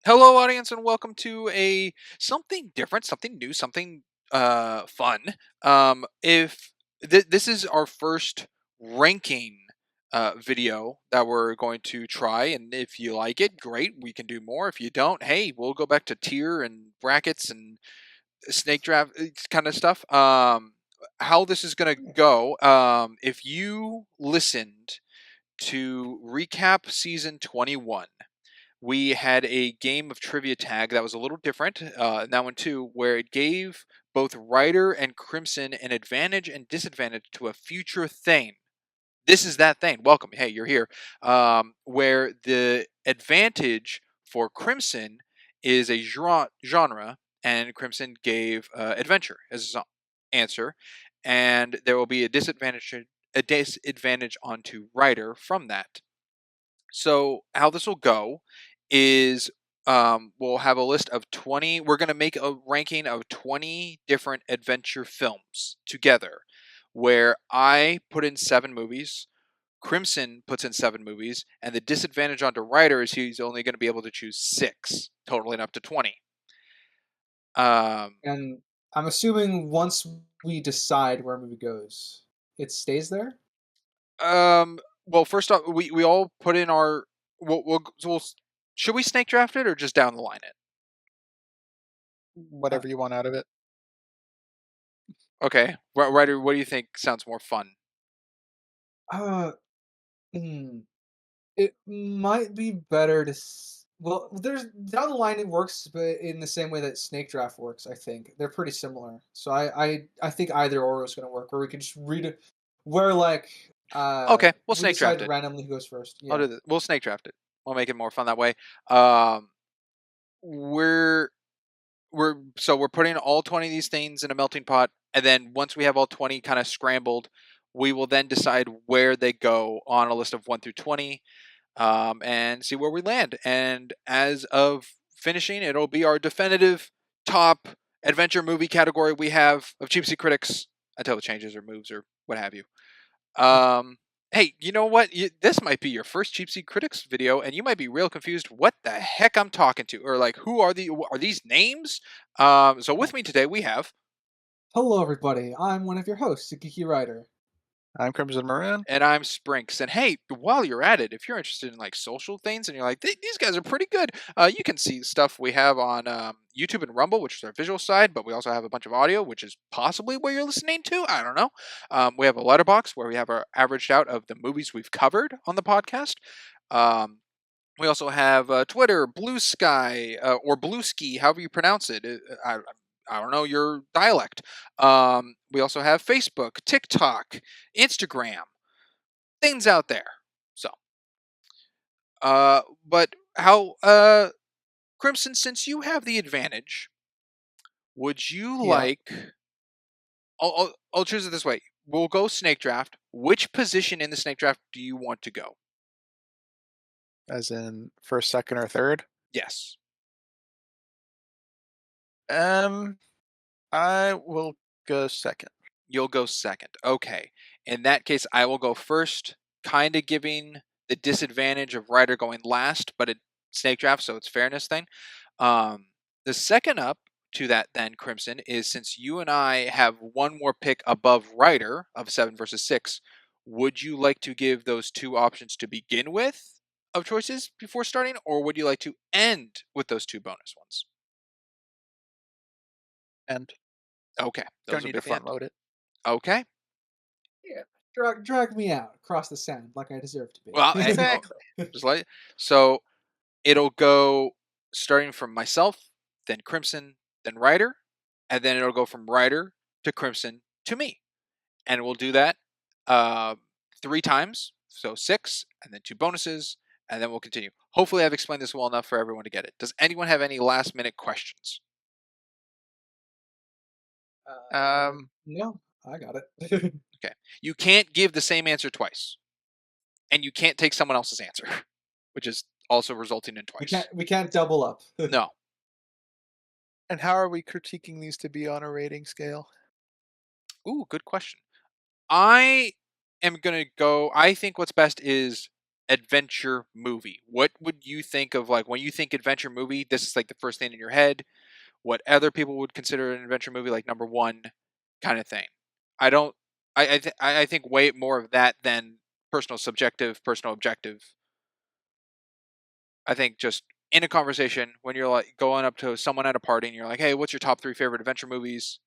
Hello, audience, and welcome to a something different, something new, something fun. If this is our first ranking video that we're going to try, and if you like it, great, we can do more. If you don't, hey, we'll go back to tier and brackets and snake draft kind of stuff. How this is going to go? If you listened to recap season 21, we had a game of trivia tag that was a little different in that one too, where it gave both Ryder and Crimson an advantage and disadvantage to a future thing. This is that thing. Welcome. Hey, you're here. Where the advantage for Crimson is a genre, and Crimson gave adventure as his answer, and there will be a disadvantage onto Ryder from that. So how this will go is we'll have a list of 20. We're going to make a ranking of 20 different adventure films together, where I put in 7 movies, Crimson puts in 7 movies, and the disadvantage onto Ryder is he's only going to be able to choose 6, totaling up to 20. And I'm assuming once we decide where a movie goes, it stays there? Well, first off, we all put in our. We'll should we snake draft it or just down the line it? Uh, Whatever you want out of it. Okay, Ryder, what do you think sounds more fun? uh, hmm, it might be better to well, there's down the line it works, but in the same way that Snake Draft works, I think. They're pretty similar. So I think either or is gonna work, where we can just read it where, like, Okay, we'll we snake draft decide it. randomly who goes first. I'll Yeah. do this. We'll snake draft it. We'll make it more fun that way. Um, we're we're putting all 20 of these things in a melting pot, and then once we have all 20 kind of scrambled, we will then decide where they go on a list of 1 through 20, and see where we land. And as of finishing, it'll be our definitive top adventure movie category we have of Cheap Seat Critics until it changes or moves or what have you. Um, hey, you know what? This might be your first Cheap Seat Critics video, and you might be real confused what the heck I'm talking to, or like, who are these names? So with me today we have, Hello, everybody. I'm one of your hosts, a geeky writer. I'm Crimson Maroon. and I'm Sprinks. And hey, while you're at it, if you're interested in like social things, and you're like, these guys are pretty good, you can see stuff we have on YouTube and Rumble, which is our visual side, but we also have a bunch of audio, which is possibly where you're listening to. I don't know. We have a letterbox where we have our averaged out of the movies we've covered on the podcast. Um, we also have Twitter, Blue Sky, or Blue Ski, however you pronounce it. I don't know your dialect. We also have Facebook, TikTok, Instagram, things out there. So, but how, Crimson, since you have the advantage, would you Yeah. like? I'll choose it this way. We'll go snake draft. Which position in the snake draft do you want to go? As in first, second, or third. Yes. Um, I will go second. You'll go second. Okay. In that case, I will go first, kind of giving the disadvantage of Ryder going last, but it's snake draft, so it's fairness thing. The second up to that, then, Crimson, is since you and I have one more pick above Ryder of 7 versus 6, would you like to give those 2 options to begin with of choices before starting, or would you like to end with those 2 bonus ones? And Okay. don't Those will need be to the front end. load it. Okay. Yeah. Drag me out across the sand like I deserve to be. Well, Exactly. just like so. It'll go starting from myself, then Crimson, then Ryder, and then it'll go from Ryder to Crimson to me. And we'll do that uh, 3 times, so 6, and then 2 bonuses, and then we'll continue. Hopefully, I've explained this well enough for everyone to get it. Does anyone have any last minute questions? No, I got it. Okay. You can't give the same answer twice, and you can't take someone else's answer, which is also resulting in we twice. can't double up. No. And how are we critiquing these to be on a rating scale? Ooh, good question. I am gonna go. I think what's best is adventure movie. What would you think of, like, when you think adventure movie? This is like the first thing in your head. What other people would consider an adventure movie, like number one kind of thing. I don't. I think way more of that than personal subjective, personal objective. I think just in a conversation when you're like going up to someone at a party and you're like, "Hey, what's your top 3 favorite adventure movies?"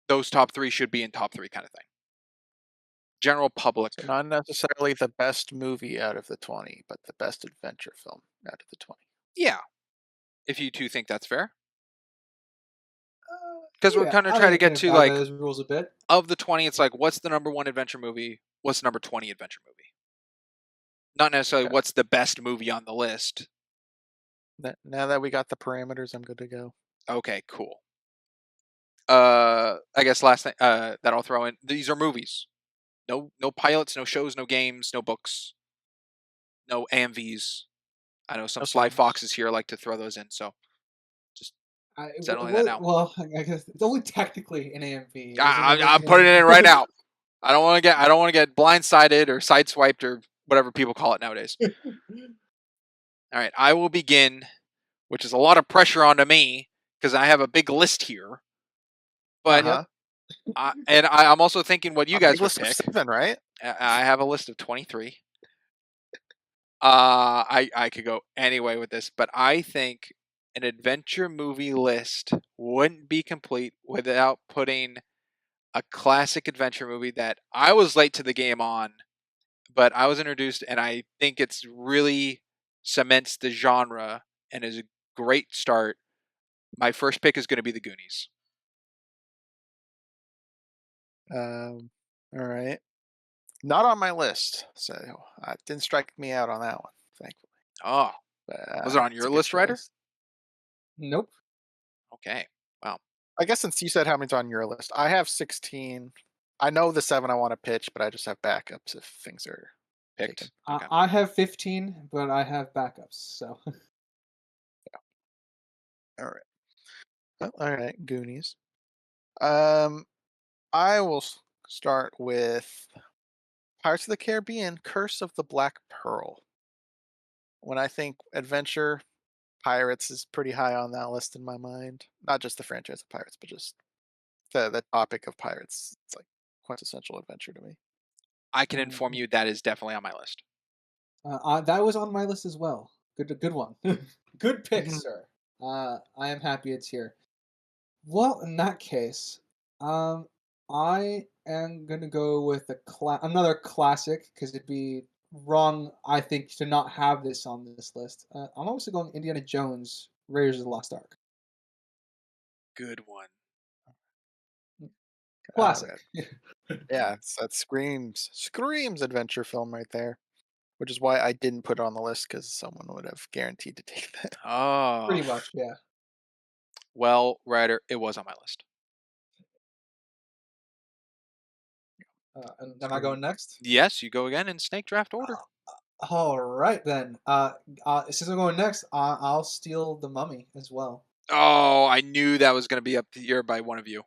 Those top 3 should be in top 3 kind of thing. General public. So not necessarily the best movie out of the 20, but the best adventure film out of the 20. Yeah, if you two think that's fair. Because we're Yeah, kind of trying to I get can to, abide by like, those rules a bit. of the 20, it's like, what's the number 1 adventure movie? What's the number 20 adventure movie? Not necessarily Okay. what's the best movie on the list. Now that we got the parameters, I'm good to go. Okay, cool. I guess last thing that I'll throw in, these are movies. No pilots, no shows, no games, no books, no AMVs. I know some No sly songs. foxes here like to throw those in, so just settling that now. Well, I guess it's only technically an AMV. It was an I'm putting it in original. right now. I don't want to get blindsided or sideswiped or whatever people call it nowadays. All right, I will begin, which is a lot of pressure onto me because I have a big list here. But Uh-huh. I'm also thinking what you A guys big would list of pick. 7, right? I have a list of 23. I could go any way with this, but I think an adventure movie list wouldn't be complete without putting a classic adventure movie that I was late to the game on, but I was introduced, and I think it's really cements the genre and is a great start. My first pick is going to be The Goonies. All right. Not on my list, so didn't strike me out on that one, thankfully. Oh, But, was it on it's a your good list, Ryder? choice. Nope. Okay. Wow. I guess since you said how many's on your list, I have 16. I know the 7 I want to pitch, but I just have backups if things are taken. Picked. Okay. I have 15, but I have backups. So All right. Well, all right, Goonies. Um, I will start with Pirates of the Caribbean: Curse of the Black Pearl. When I think adventure, Pirates is pretty high on that list in my mind. Not just the franchise of Pirates, but just the topic of pirates. It's like quintessential adventure to me. I can inform you that is definitely on my list. that was on my list as well. Good one. Good pick, sir. I am happy it's here. Well, in that case, I am gonna go with another classic because it'd be wrong, I think, to not have this on this list. I'm also going Indiana Jones, Raiders of the Lost Ark. Good one. Classic. Yeah, that screams adventure film right there. Which is why I didn't put it on the list because someone would have guaranteed to take that. Oh. Pretty much, yeah. Well, Ryder, it was on my list. And am I going next? Yes, you go again in snake draft order. All right then. Since I'm going next, I'll steal the Mummy as well. Oh, I knew that was going to be up here by one of you.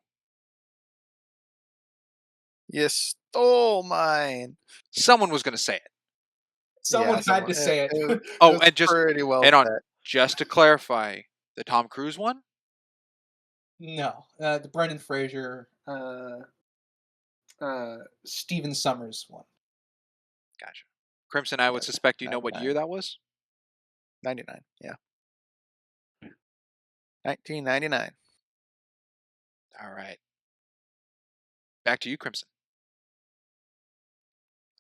You stole mine. Someone was going to say it. Someone had to say it. Oh, was and just pretty well hang on. set. Just to clarify, the Tom Cruise one? No, the Brendan Fraser, Stephen Summers one. Gotcha. Crimson, I would suspect you know what 99. year that was? 99, yeah. 1999. All right. Back to you, Crimson.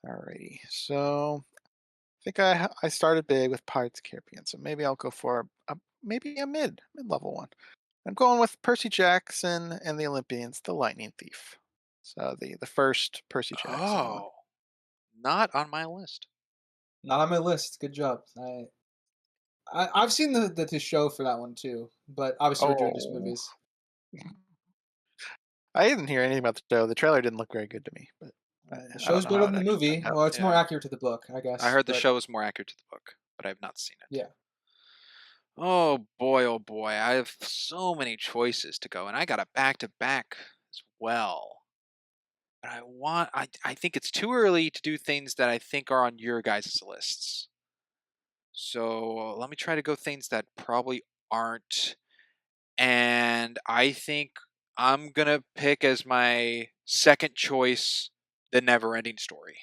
Alrighty. So I think I started big with Pirates of the Caribbean, so maybe I'll go for maybe a mid-level one. I'm going with Percy Jackson and the Olympians, The Lightning Thief. So the first Percy Jackson one. Oh, not on my list. Not on my list. Good job. I've seen the show for that one too, but obviously we're doing just Oh, movies. I didn't hear anything about the show. The trailer didn't look very good to me, but The I don't show's know better how than it the actually movie. turned out. Well, it's more Yeah. accurate to the book, I guess. I heard the but show is more accurate to the book, but I have not seen it. Yeah. Oh boy, I have so many choices to go, and I got a back-to-back as well. But I think it's too early to do things that I think are on your guys' lists. So let me try to go things that probably aren't. And I think I'm gonna pick as my second choice the Never-Ending Story.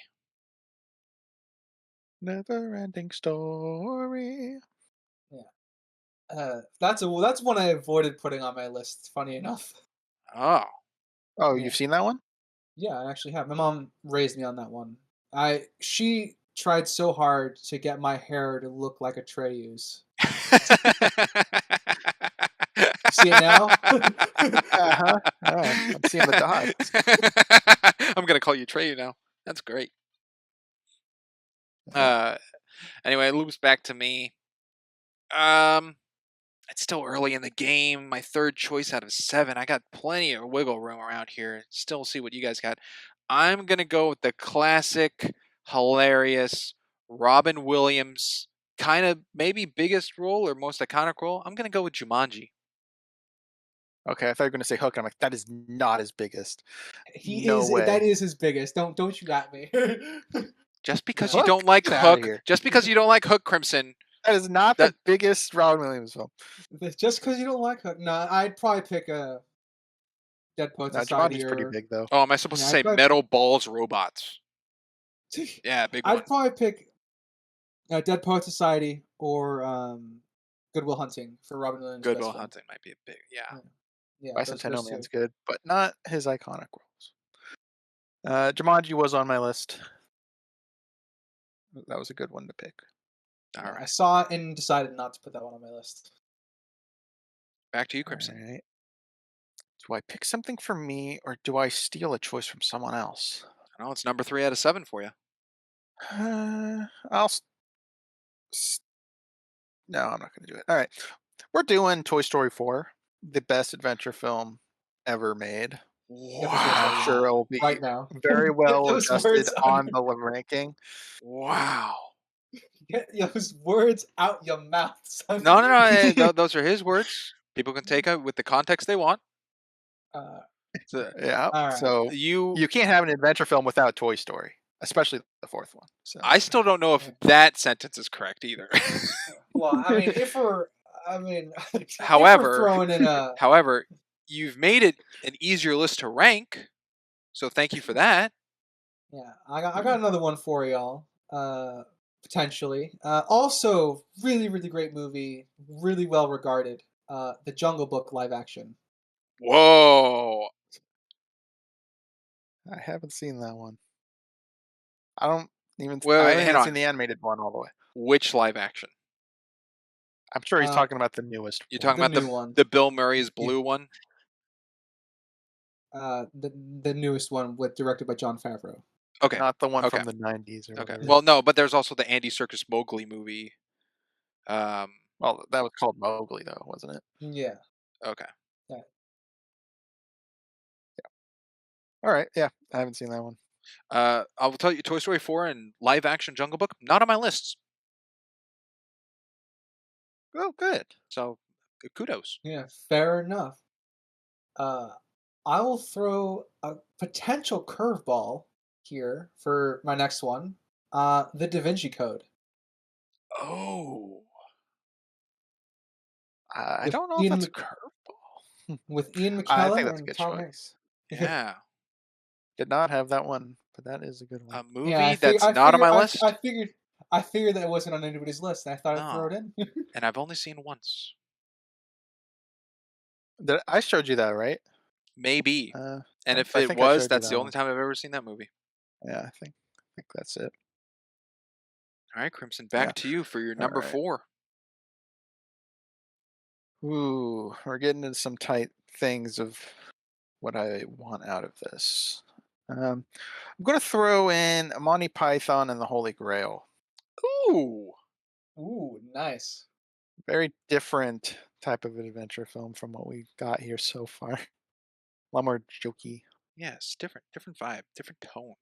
Never ending story. Yeah. That's one I avoided putting on my list. Funny enough. Oh, Oh, Yeah. you've seen that one? Yeah, I actually have. My mom raised me on that one. She tried so hard to get my hair to look like Atreyu's. You see it now? Uh-huh. I'm seeing the dots. I'm gonna call you Trey now. That's great. Yeah. Uh, anyway, it loops back to me. Um, it's still early in the game. My third choice out of 7. I got plenty of wiggle room around here. Still see what you guys got. I'm gonna go with the classic, hilarious Robin Williams, kind of maybe biggest role or most iconic role. I'm gonna go with Jumanji. Okay, I thought you were gonna say Hook. And I'm like, that is not his biggest. He No is that way. is his biggest. Don't you at me. Just because you No. Hook? don't like Get out of Hook, here. just because you don't like Hook Crimson, That is not that the biggest Robin Williams film. Just because you don't like Hook. No, I'd probably pick a Dead Poet No, Society Jumanji's pretty or big though. oh, am I supposed to yeah, say Metal Balls Robots? Yeah, big one. I'd probably pick Dead Poet Society or Goodwill Hunting for Robin Williams' Good Will best film. Hunting might be a big, yeah. Yeah, yeah, Bicentennial those two. Man's good, but not his iconic roles. Jumanji was on my list. That was a good one to pick. All Yeah, I right, saw it and decided not to put that one on my list. back to you, All Crimson. right. Do I pick something for me or do I steal a choice from someone else? I know it's number 3 out of 7 for you. I'll. No, I'm not going to do it. All right. We're doing Toy Story 4, the best adventure film ever made. Get those words I'm out of your sure mouth it will be right now. very Get well those adjusted words out. on the ranking. Wow. Get those words out your mouth, son. No, no, no. Those are his words. People can take it with the context they want. Uh, So, Yeah. all right. So you, you can't have an adventure film without Toy Story, especially the fourth one. So I still don't know if Yeah. that sentence is correct either. Well, I mean, if we're However, throwing in a, however, you've made it an easier list to rank, so thank you for that. yeah, I got another one for y'all. Potentially. Also, really great movie, really well regarded. The Jungle Book live action. Whoa. I haven't seen that one. I don't even. Wait, I wait, haven't hang even seen on. the animated one all the way. Which live action? I'm sure he's Uh, talking about the newest You talking one. the about new one. the Bill Murray's Yeah. blue one? The newest one with directed by John Favreau. Okay. Not the one Okay. from the 90s or Okay. whatever. Well, no, but there's also the Andy Serkis Mowgli movie. Well, that was called Mowgli, though, wasn't it? Yeah. Okay. Yeah. All right. Yeah, I haven't seen that one. I will tell you, Toy Story 4 and live action Jungle Book not on my lists. Oh, good. So, kudos. Yeah. Fair enough. Uh, I will throw a potential curveball here for my next one. The Da Vinci Code Oh, I with don't know if that's a curveball. Ian I think McKellen that's a and good Tom choice. Hanks. yeah. Did not have that one, but that is a good one. A Yeah, movie that's not on my list. I figured that it wasn't on anybody's list, and I thought I'd throw No, it in. and I've only seen it once. I showed you that, right? Maybe. And if I it think I was, showed you that's that the only one. time I've ever seen that movie. Yeah, I think that's it. All right, Crimson, Yeah. back to you for your All number right. 4. Ooh, we're getting into some tight things of what I want out of this. I'm going to throw in Monty Python and the Holy Grail. Ooh. Ooh, nice. Very different type of adventure film from what we got here so far. A lot more jokey. Yes, different vibe, different tone.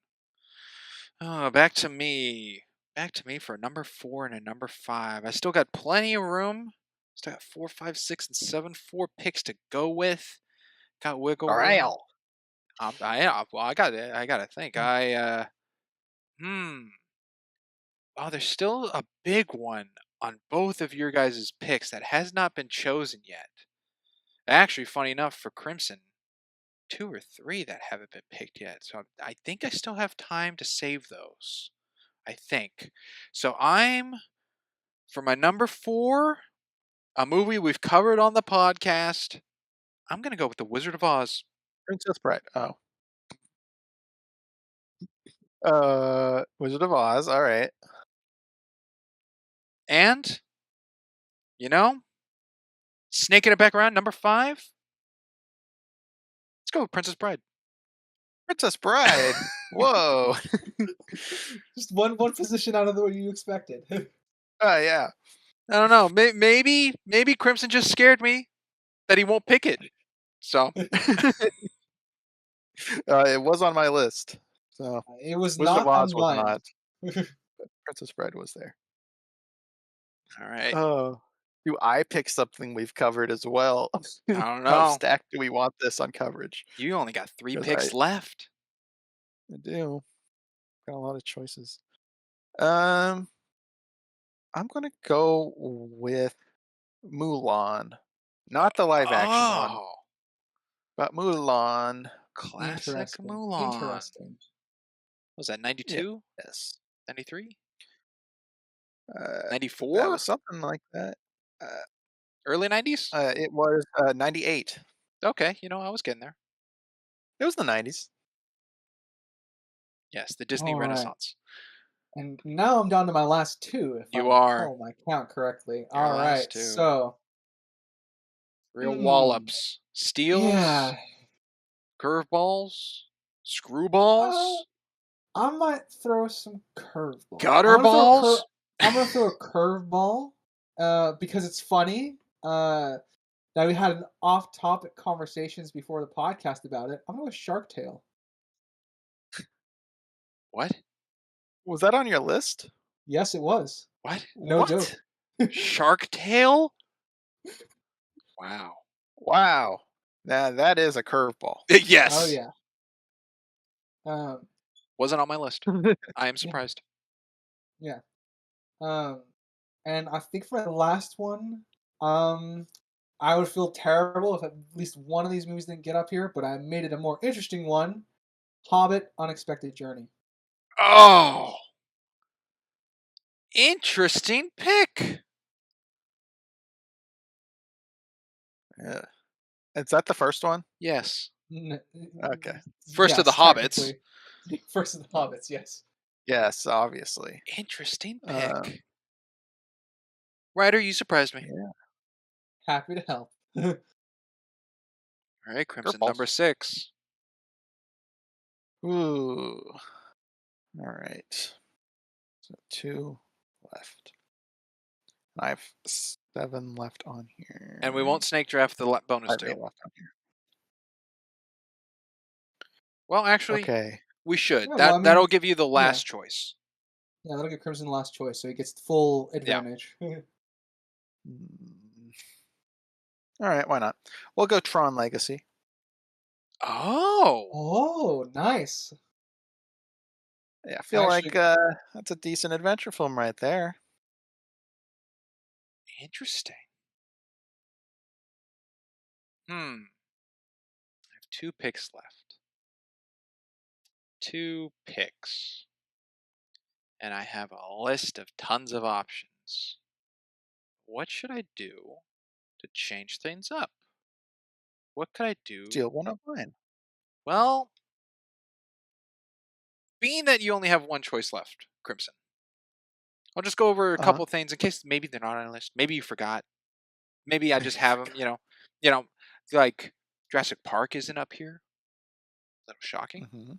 Oh, back to me. Back to me for a number 4 and a number 5. I still got plenty of room. Still got 4, 5, 6, and 7. 4 picks to go with. Got wiggle room. I got it. I got to think. Oh, there's still a big one. on both of your guys' picks that has not been chosen yet. Actually, funny enough, for Crimson, 2 or 3 that haven't been picked yet. So I think I still have time to save those. I think. So for my number 4, a movie we've covered on the podcast, I'm going to go with The Wizard of Oz. Princess Bride. Oh. Wizard of Oz. All right. And, snaking it back around, number 5, let's go with Princess Bride. Princess Bride. Whoa. Just one position out of the way you expected. Oh yeah. I don't know. Maybe Crimson just scared me that he won't pick it. So It was on my list. So It was Wizard of not on Oz was mine. not. But Princess Bride was there. all right. Oh. Do I pick something we've covered as well? I don't How know. stacked do we want this on coverage? You only got 3 'Cause picks left. I do. Got a lot of choices. I'm gonna go with Mulan. Not the live action one, Oh, but Mulan. classic Interesting. Mulan. Interesting. Was that 92? Yes. 93? That 94? was something like that. Early 90s? It was 98. Okay, I was getting there. It was the 90s. Yes, the Disney All right. Renaissance. And now I'm down to my last 2, if You I are. recall my count correctly. Your All last right, 2. so Real wallops. Steals? yeah, Curveballs? Screwballs? I might throw some curveballs. Gutter balls? I'm gonna throw a curveball, because it's funny. That we had an off-topic conversations before the podcast about it. I'm going with Shark Tale. What? Was that on your list? Yes, it was. What? No What? joke. Shark Tale? Wow. Wow. Now that is a curveball. Yes. Oh yeah. Wasn't on my list. I am surprised. Yeah. And I think for the last one, I would feel terrible if at least one of these movies didn't get up here, but I made it a more interesting one. Hobbit: Unexpected Journey. Oh. Interesting pick. Yeah. Is that the first one? Yes. Okay. First of the Yes, Hobbits. technically. First of the Hobbits, yes. Yes, obviously. Interesting pick. Um, Ryder, you surprised me. Yeah. Happy to help. All right, Crimson, Curveballs. number 6. Ooh. All right. So 2 left. I have 7 left on here. And we won't snake draft the bonus 5 2. left on here. Well, actually, Okay. we should. Yeah, well, I That'll mean, give you the last choice. Yeah, that'll give Crimson the last choice, so he gets full advantage. All right, why not? We'll go Tron Legacy. Oh. Oh, nice. Yeah, I feel Actually- like that's a decent adventure film right there. Interesting. I have 2 picks left. 2 picks. And I have a list of tons of options. What should I do to change things up? What could I do? Steal one of mine. Well, being that you only have one choice left, Crimson, I'll just go over a couple of things in case maybe they're not on a list. Maybe you forgot. Maybe I just have them, like Jurassic Park isn't up here. A little shocking. Mm-hmm.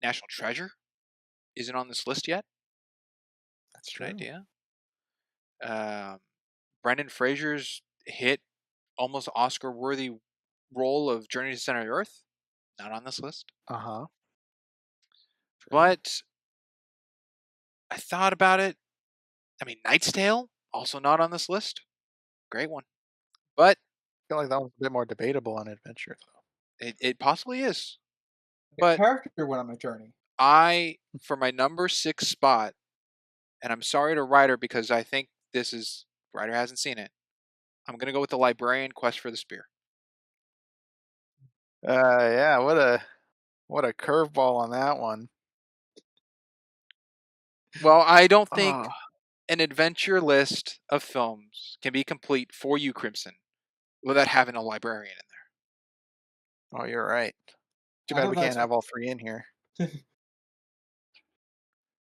National Treasure isn't on this list yet. That's Good true. idea. Brendan Fraser's hit, almost Oscar-worthy role of Journey to the Center of the Earth, not on this list. Uh-huh. But I thought about it. I mean, Knight's Tale, also not on this list. Great one. But I feel like that one's a bit more debatable on adventure, though. it possibly is. The But character went on a journey. for my number 6 spot, and I'm sorry to Ryder because I think this is writer hasn't seen it. I'm gonna go with the Librarian Quest for the Spear. Yeah, what a curveball on that one. Well, I don't Oh, think an adventure list of films can be complete for you, Crimson, without having a librarian in oh, you're right. Too I bad have we that can't too. have all three in here. there.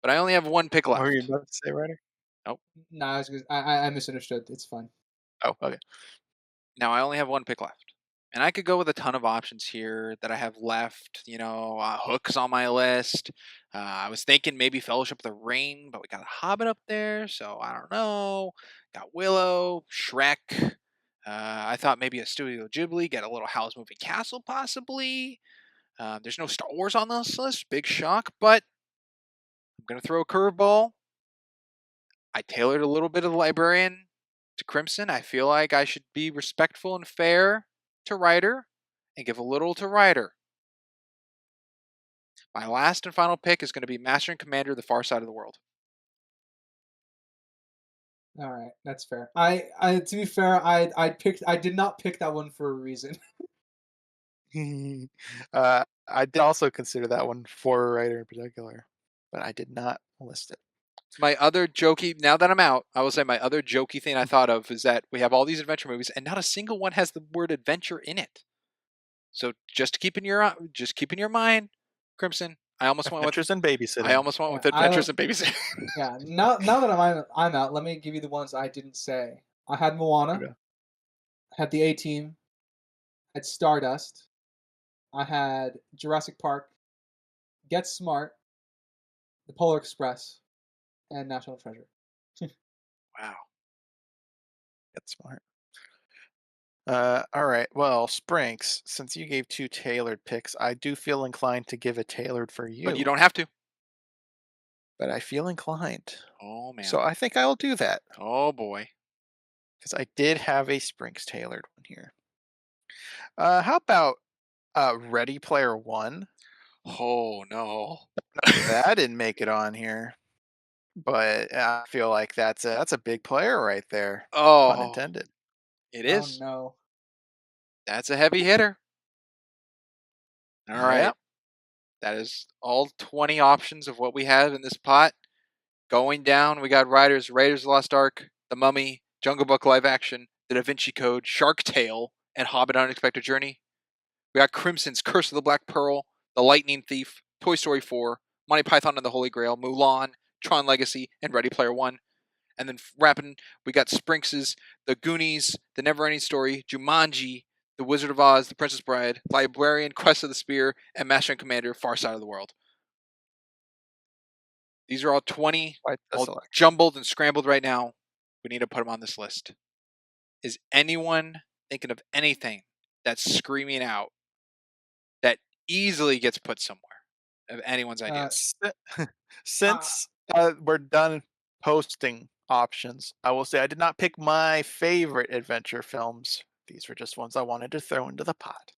But I only have one pick What were you left. about to say, Ryder? Nope. No, I misunderstood. It's fine. Oh, okay. Now I only have one pick left. And I could go with a ton of options here that I have left. Hook's on my list. I was thinking maybe Fellowship of the Ring, but we got a Hobbit up there, so I don't know. Got Willow, Shrek. I thought maybe a Studio Ghibli, get a little Howl's Moving Castle possibly. There's no Star Wars on this list, big shock, but I'm going to throw a curveball. I tailored a little bit of the Librarian to Crimson. I feel like I should be respectful and fair to Ryder and give a little to Ryder. My last and final pick is going to be Master and Commander: The Far Side of the World. All right, that's fair. To be fair, I did not pick that one for a reason. I did also consider that one for a writer in particular, but I did not list it. My other jokey, now that I'm out, I will say my other jokey thing I thought of is that we have all these adventure movies and not a single one has the word adventure in it. So just keep in your mind, Crimson. I almost went with Adventures in babysitting. Yeah, Adventures in Babysitting. yeah. Now that I'm out, let me give you the ones I didn't say. I had Moana, Okay. I had the A Team, I had Stardust, I had Jurassic Park, Get Smart, The Polar Express, and National Treasure. Wow. That's smart. All right. Well, Sprinks, since you gave two tailored picks, I do feel inclined to give a tailored for But you you, don't have to. but I feel inclined. Oh man. So I think I'll do that Oh boy. because I did have a Sprinks tailored one here. How about Ready Player One? Oh no. That didn't make it on here, but I feel like that's a big player right there. Pun Oh, intended. it Oh is. no. That's a heavy hitter. All Yeah. right. That is all 20 options of what we have in this pot. Going down, we got Raiders of the Lost Ark, The Mummy, Jungle Book live action, The Da Vinci Code, Shark Tale, and Hobbit: Unexpected Journey. We got Crimson's Curse of the Black Pearl, The Lightning Thief, Toy Story 4, Monty Python and the Holy Grail, Mulan, Tron Legacy, and Ready Player One. And then wrapping, we got Sprinks's The Goonies, The Neverending Story, Jumanji, The Wizard of Oz, The Princess Bride, Librarian, Quest of the Spear, and Master and Commander: Far Side of the World. These are all 20, Quite the all selection. jumbled and scrambled right now. We need to put them on this list. Is anyone thinking of anything that's screaming out that easily gets put somewhere of anyone's Uh, ideas? uh, Since we're done posting options, I will say I did not pick my favorite adventure films. These were just ones I wanted to throw into the pot.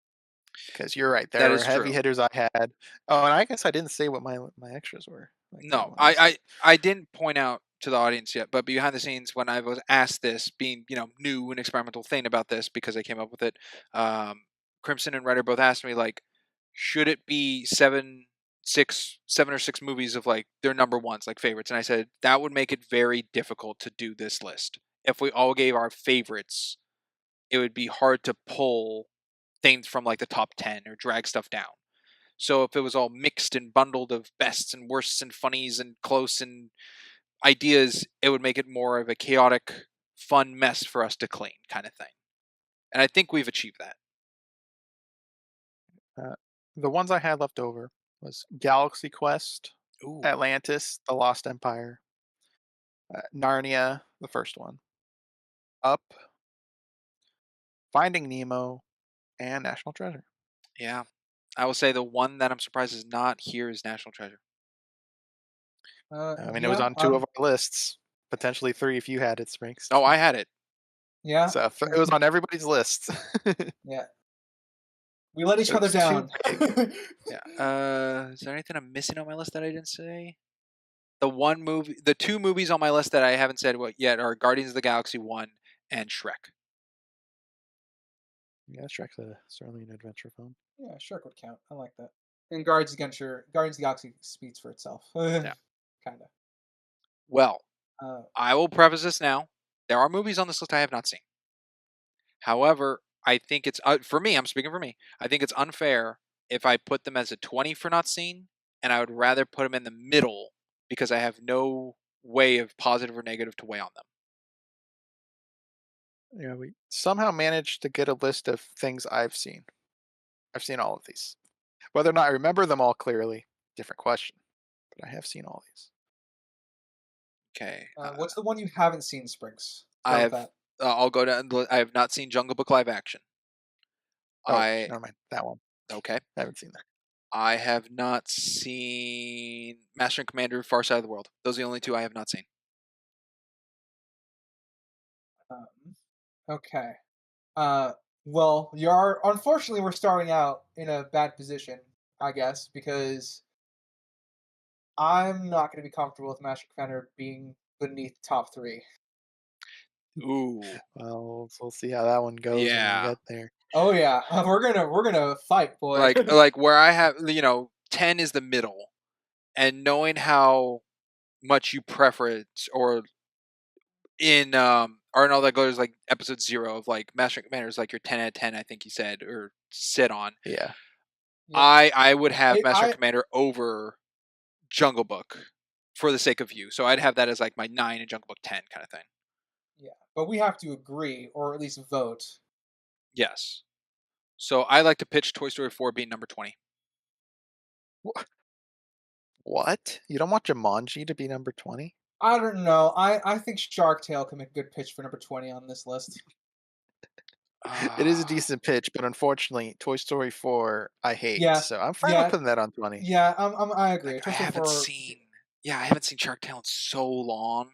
Because you're right, there That were is heavy true. hitters I had. Oh, and I guess I didn't say what my extras were. Like No, when I said, I didn't point out to the audience yet, but behind the scenes, when I was asked this, being new and experimental thing about this because I came up with it, Crimson and Ryder both asked me like, should it be seven or six movies of like their number ones, like favorites? And I said that would make it very difficult to do this list. If we all gave our favorites, it would be hard to pull things from like the top 10 or drag stuff down. So if it was all mixed and bundled of bests and worsts and funnies and close and ideas, it would make it more of a chaotic, fun mess for us to clean kind of thing. And I think we've achieved that. uh, the ones I had left over was Galaxy Quest, Ooh, Atlantis, The Lost Empire, Narnia, the first one, Up, Finding Nemo, and National Treasure. yeah. I will say the one that I'm surprised is not here is National Treasure. I mean, it was yeah, on two of our lists, potentially three if you had it, Sprinks. Oh, I had it. yeah, So it was on everybody's list. yeah. We let each It other was too down. big. Yeah. Is there anything I'm missing on my list that I didn't say? the two movies on my list that I haven't said what yet are Guardians of the Galaxy 1 and Shrek. Yeah, Shrek's certainly an adventure film. Yeah, Shrek would count. I like that. And Guardians of the Galaxy speaks for itself. Yeah. Kind of. Well, Uh, I will preface this now. There are movies on this list I have not seen. However, I think it's for me. I'm speaking for me. I think it's unfair if I put them as a 20 for not seen, and I would rather put them in the middle because I have no way of positive or negative to weigh on them. Yeah, we somehow managed to get a list of things I've seen. I've seen all of these. Whether or not I remember them all clearly, different question. But I have seen all these. Okay. what's the one you haven't seen, Springs? I Start with have. that. I'll go down. I have not seen Jungle Book live action. Oh, I never mind. That one. okay. I haven't seen that. I have not seen Master and Commander: Far Side of the World. Those are the only two I have not seen. Um, okay. Well, unfortunately we're starting out in a bad position, I guess, because I'm not going to be comfortable with Master Commander being beneath top three. Ooh, Well, we'll see how that one goes when we yeah. get there. Oh yeah, we're gonna fight, boy. Like where I have 10 is the middle, and knowing how much you prefer it, or or no, that goes like episode 0 of like Master and Commander is like your 10 out of 10, I think you said, or sit on. Yeah. Yeah, I would have Master and I Commander over Jungle Book for the sake of you. So I'd have that as like my 9 and Jungle Book 10 kind of thing. yeah, but we have to agree or at least vote. Yes. So I like to pitch Toy Story 4 being number 20. What? You don't want Jumanji to be number 20? I don't know. I think Shark Tale can make a good pitch for number 20 on this list. It is a Ah, decent pitch, but unfortunately, Toy Story 4 I hate, Yeah, so I'm fine with yeah, putting that on 20. yeah. I agree. like Toy Story 4. I haven't seen Shark Tale in so long.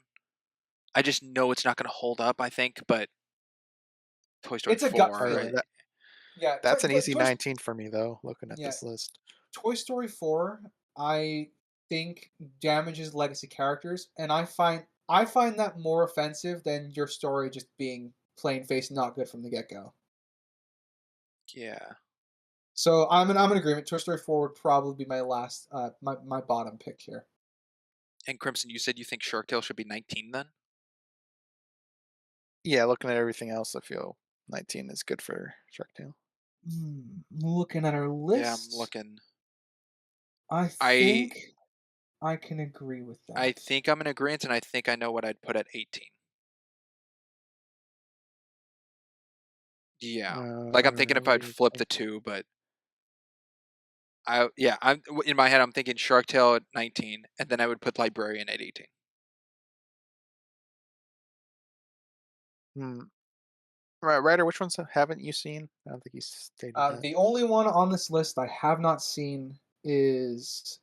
I just know it's not going to hold up, I think, but Toy Story It's a gut 4, Oh yeah, feeling. Yeah, that's an but easy 19 for me though, looking at Yeah, this list. Toy Story 4, I think damages legacy characters, and I find that more offensive than your story just being plain face not good from the get go. yeah. So I'm in agreement. Toy Story 4 would probably be my last my bottom pick here. And Crimson, you said you think Shark Tale should be 19 then? Yeah, looking at everything else, I feel 19 is good for Shark Tale. Looking at our Yeah, I'm list, looking. I I think I can agree with I that. think I'm in agreement, and I think I know what I'd put at 18. Yeah. Like I'm thinking if I'd flip the two, but in my head I'm thinking Shark Tale at 19, and then I would put Librarian at 18. Hmm. Right, Ryder, which ones haven't you seen? I don't think you stated that. The only one on this list I have not seen is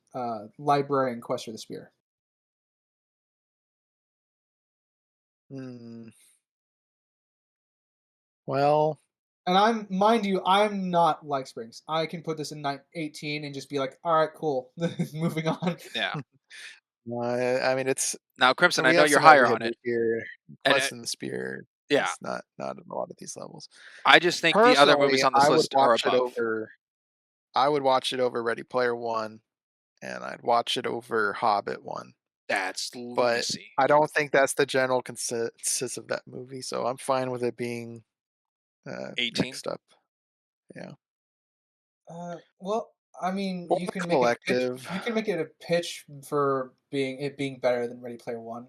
Librarian Quest for the Spear. Hmm. Well, And I'm not like Springs. I can put this in 18 and just be like, all right, cool, moving on. Yeah. I mean, it's Now Crimson, I we know have you're some heavy higher on hitters it, here. and Quest and the Spear yeah, is not at a lot of these levels. I just think the other Personally, movies on this list are above. I would watch it over Ready Player One, and I'd watch it over Hobbit One. That's let me But see. I don't think that's the general consensus of that movie, so I'm fine with it being 18. next up. Yeah. Well, I mean, Or the collective. You can make it a pitch for being better than Ready Player One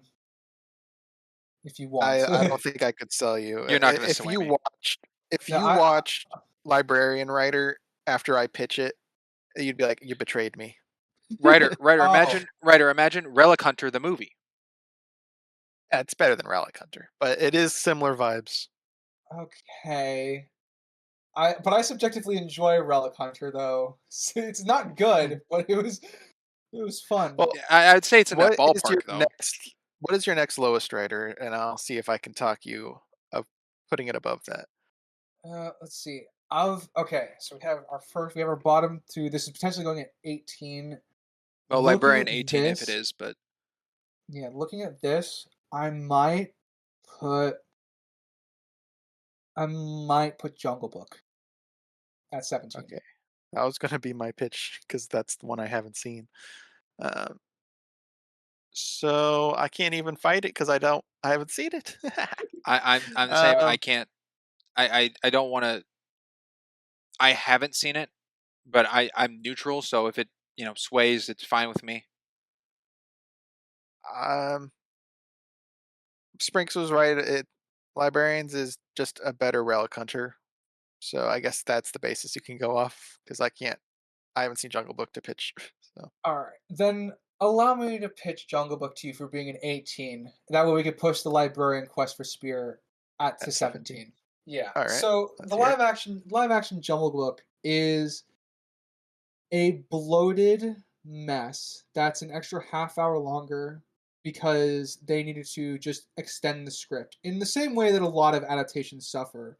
if you want. I don't think I could sell you. You're not going to sway me. If No, you watched Librarian Writer after I pitch it, you'd be like, you betrayed me. Oh, Imagine Relic Hunter the movie. Yeah, it's better than Relic Hunter, but it is similar vibes. okay. But I subjectively enjoy Relic Hunter though. It's not good, but it was fun. Well, Yeah, I'd say it's in that ballpark though. what is your next lowest writer, and I'll see if I can talk you of putting it above that. Let's see. Okay, so we have our bottom two. This is potentially going at 18. Well, Looking Librarian at 18 if it this, is, but Yeah, looking at this, I might put I might put Jungle Book at 17. Okay, that was gonna be my pitch because that's the one I haven't seen. Um, so I can't even fight it because I haven't seen it. I'm the same. I um, can't. I don't want to. I haven't seen it, but I'm neutral. So if it sways, it's fine with me. um, Sprinks was right. Librarians is just a better relic hunter. So I guess that's the basis you can go off because I haven't seen Jungle Book to pitch. So All right, then allow me to pitch Jungle Book to you for being an 18. That way we could push the Librarian Quest for Spear at to at 17. 17. Yeah. All right, So let's the hear it. live action Jungle Book is a bloated mess that's an extra half hour longer because they needed to just extend the script. In the same way that a lot of adaptations suffer,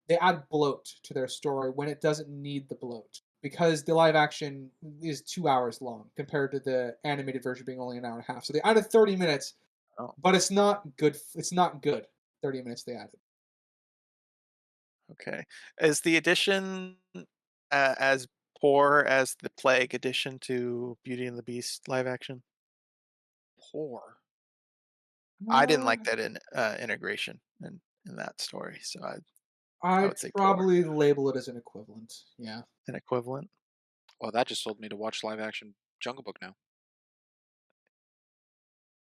they add bloat to their story when it doesn't need the bloat because the live action is 2 hours long compared to the animated version being only an hour and a half. So they added 30 minutes, Oh, but it's not good. It's not good. 30 minutes they added. okay. Is the edition as poor as the Plague edition to Beauty and the Beast live action? Poor. I didn't Uh, like that integration in that story, so I I'd would say poor. probably label it as an equivalent. Yeah. An equivalent. Well, that just sold me to watch live action Jungle Book now.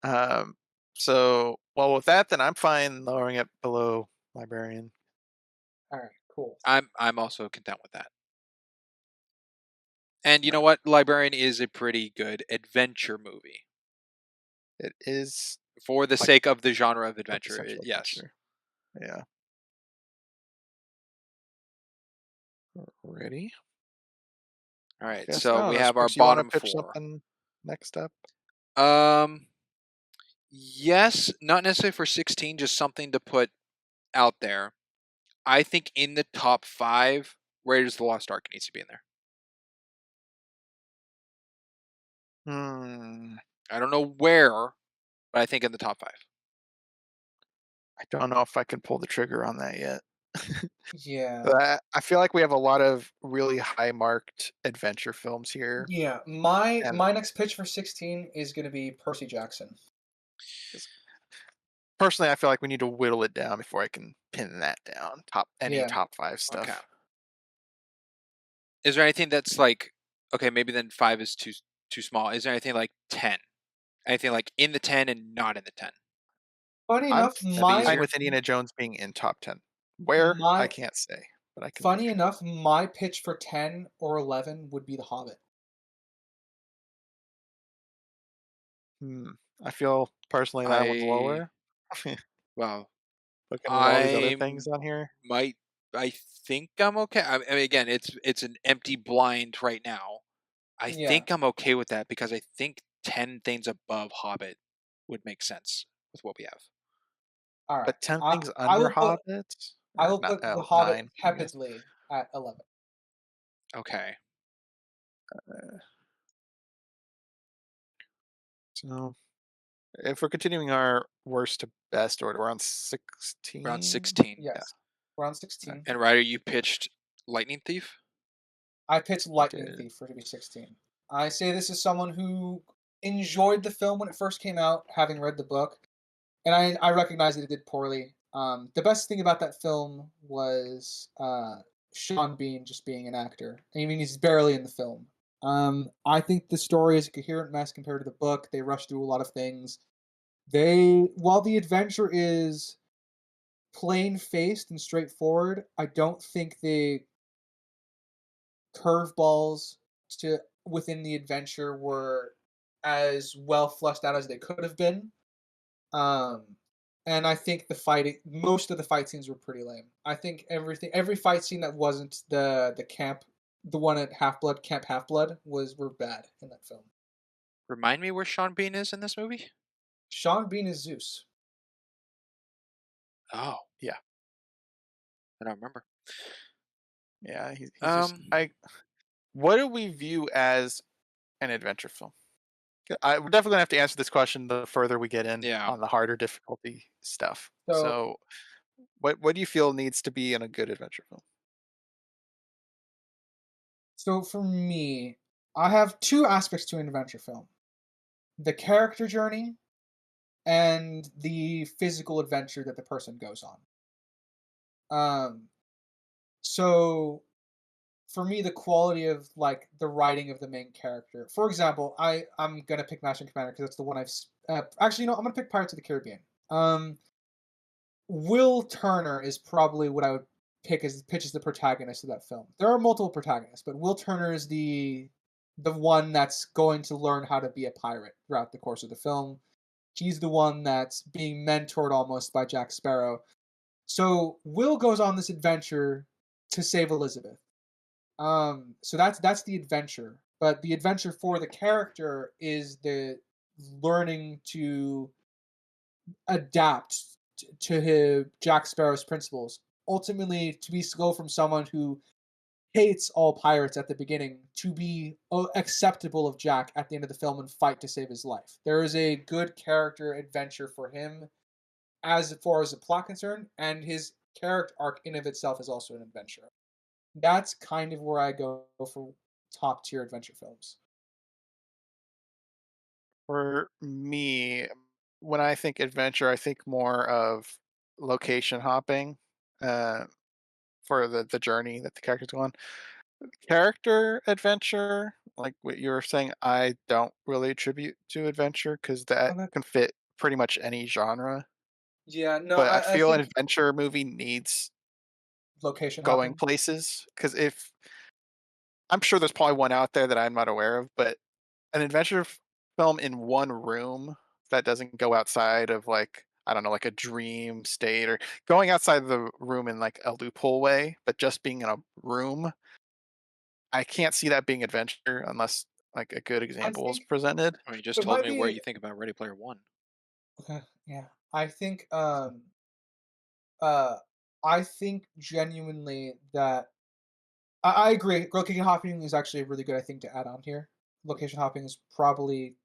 Um, so well with that, then I'm fine lowering it below Librarian. All right. Cool. I'm also content with that. And you know what? Librarian is a pretty good adventure movie It is for the like sake of the genre of a adventure. essential Yes. adventure. Yeah. Ready? All I right. guess So we so. have our Sprinks, you want to bottom pitch four. something next up? Um. Yes, not necessarily for 16, just something to put out there. I think in the top five, Raiders of the Lost Ark needs to be in there. Hmm. I don't know where, but I think in the top five. I don't know if I can pull the trigger on that yet. Yeah. But I feel like we have a lot of really high marked adventure films here. Yeah. My And my next pitch for 16 is going to be Percy Jackson. personally, I feel like we need to whittle it down before I can pin that down. Any Yeah. top five Okay. stuff. Is there anything that's like, okay, maybe then five is too small. Is there anything like 10? Anything like in the 10 and not in the 10? Funny I'm enough, That'd be fine my easier. with Indiana Jones being in top 10. Where I my can't say, but I can funny picture. enough, my pitch for 10 or 11 would be The Hobbit. Hmm. I feel personally that one's I lower. well, Looking at all these other I things on here. might. I think I'm okay. I mean, again, it's an empty blind right now. I Yeah. think I'm okay with that because I think 10 things above Hobbit would make sense with what we have. All right. But 10 I things I under will put Hobbit? I Or will not, put The oh, Hobbit 9, I guess. tepidly at 11. Okay. Uh, so if we're continuing our worst to best order, we're on Around 16. 16. Yeah. Yes. We're on 16. And Ryder, you pitched Lightning Thief? I pitched I Lightning did. Thief for to be 16. I say this is someone who enjoyed the film when it first came out, having read the book, and I recognize that it did poorly. The best thing about that film was Sean Bean just being an actor. I mean, he's barely in the film. I think the story is a coherent mess compared to the book. They rush through a lot of things. While the adventure is plain faced and straightforward, I don't think the curveballs to within the adventure were as well fleshed out as they could have been. Um, and I think most of the fight scenes were pretty lame. I think every fight scene that wasn't the camp, the one at Camp Half Blood, were bad in that film. Remind me where Sean Bean is in this movie? Sean Bean is Zeus. Oh, Yeah. I don't remember. Yeah, he's just Um, I what do we view as an adventure film? We're definitely gonna have to answer this question the further we get in Yeah. on the harder difficulty stuff. So So, what do you feel needs to be in a good adventure film? so for me, I have two aspects to an adventure film: the character journey and the physical adventure that the person goes on. Um, so for me, the quality of like the writing of the main character. For example, I'm gonna pick Master and Commander because that's the one actually, I'm gonna pick Pirates of the Caribbean. Um, Will Turner is probably what I would pick as pitch as the protagonist of that film. There are multiple protagonists, but Will Turner is the one that's going to learn how to be a pirate throughout the course of the film. He's the one that's being mentored almost by Jack Sparrow. So Will goes on this adventure to save Elizabeth. So that's the adventure. But the adventure for the character is the learning to adapt to Jack Sparrow's principles. Ultimately, to go from someone who hates all pirates at the beginning to be acceptable of Jack at the end of the film and fight to save his life. There is a good character adventure for him as far as the plot concerned, and his character arc in of itself is also an adventure. That's kind of where I go for top tier adventure films. For me, when I think adventure, I think more of location hopping uh, for the journey that the characters go on. Character adventure, like what you were saying, I don't really attribute to adventure because that Okay. can fit pretty much any genre. Yeah, no, But I I feel an think adventure movie needs location going hopping. places because if I'm sure there's probably one out there that I'm not aware of, but an adventure film in one room that doesn't go outside of like I don't know, like a dream state or going outside the room in like a loophole way, but just being in a room. I can't see that being adventure unless like a good I example is think presented. I mean, you just it told might me what be. you think about Ready Player One. Yeah, I think. Uh, I think genuinely that I agree. Location hopping is actually a really good, I think, to add on here. Location hopping is probably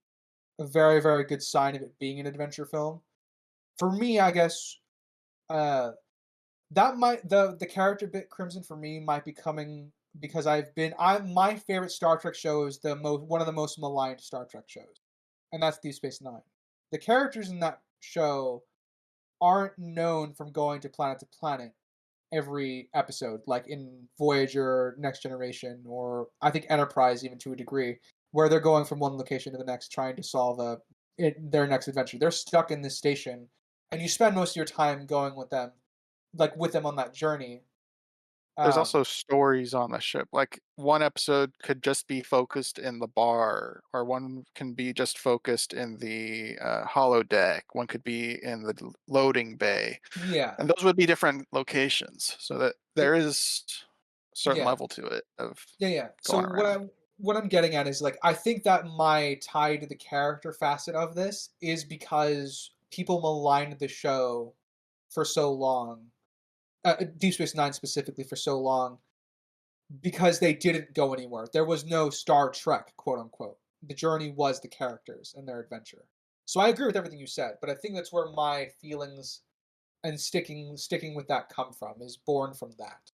a very, very good sign of it being an adventure film. For me, I guess uh, that might the character bit Crimson for me might be coming because I my favorite Star Trek show is the most one of the most maligned Star Trek shows, and that's Deep Space Nine. The characters in that show aren't known from going to planet every episode, like in Voyager, Next Generation, or I think Enterprise, even to a degree, where they're going from one location to the next, trying to solve their next adventure. They're stuck in this station, and you spend most of your time going with them, like with them on that journey. There's Um, also stories on the ship. Like one episode could just be focused in the bar, or one can be just focused in the hollow deck. One could be in the loading bay, yeah, and those would be different locations. So that so, there is a certain yeah, level to it of yeah. So going around. what I'm getting at is like I think that my tie to the character facet of this is because people maligned the show for so long, Deep Space Nine specifically for so long, because they didn't go anywhere. There was no Star Trek, quote unquote. The journey was the characters and their adventure. So I agree with everything you said, but I think that's where my feelings and sticking with that come from is born from that.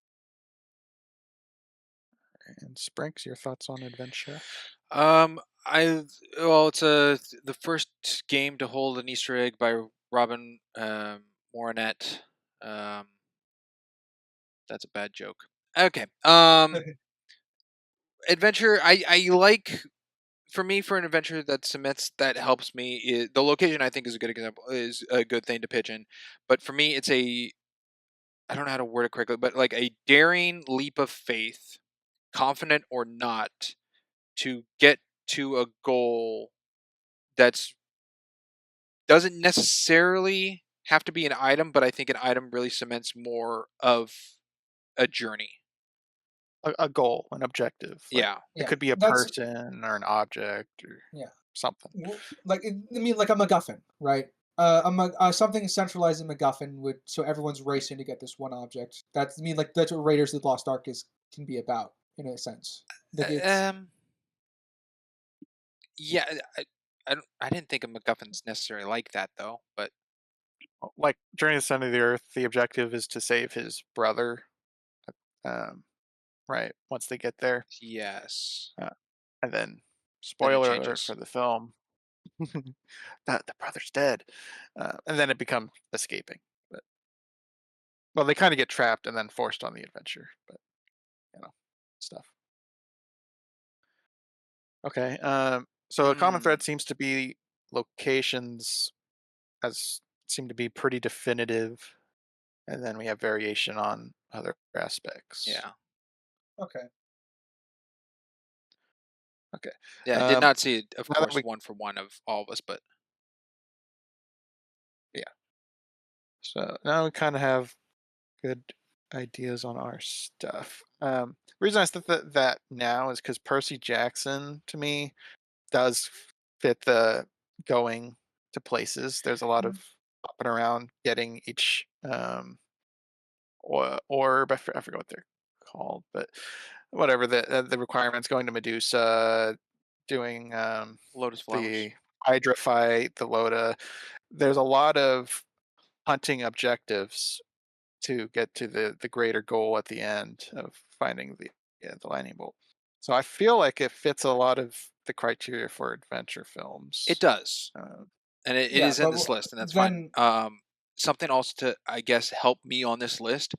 And Sprinks, your thoughts on adventure? Um, I well, it's the first game to hold an Easter egg by Robin Morinette. Um, that's a bad joke. Okay. Adventure. I like for me for an adventure that cements that helps me. The location I think is a good example is a good thing to pitch in, but for me it's a I don't know how to word it correctly, but like a daring leap of faith, confident or not, to get to a goal that's doesn't necessarily have to be an item, but I think an item really cements more of a journey. A goal, an objective. Like Yeah. it Yeah, could be a that's person or an object or yeah. something. Like I mean, like a MacGuffin, right? Something centralized in MacGuffin would so everyone's racing to get this one object. That's I mean, like that's what Raiders of the Lost Ark is can be about in a sense. Like it's Um. Yeah. I didn't think of MacGuffins necessarily like that though, but Like during the center of the Earth, the objective is to save his brother. Um, right once they get there, yes, uh, and then then it spoiler alert changes. for the film, that the brother's dead, and then it becomes escaping. But well, they kind of get trapped and then forced on the adventure. But you know, stuff. Okay. So a common Hmm. thread seems to be locations as seem to be pretty definitive, and then we have variation on other aspects. Yeah. Okay. Okay. Yeah, I did Um, not see it, of now that course, we one for one of all of us, but yeah, so now we kind of have good ideas on our stuff. The reason I said that now is because Percy Jackson to me does fit the going to places. There's a lot of Mm. hopping around, getting each orb. I forget what they're called, but whatever the requirements. Going to Medusa, doing Lotus Flowers. the Hydra fight, the Loda. There's a lot of hunting objectives to get to the greater goal at the end of finding the lightning bolt. So I feel like it fits a lot of the criteria for adventure It films. does, Uh, and it Yeah, is in but this list, and that's fine. then Something else to, I guess, help me on this list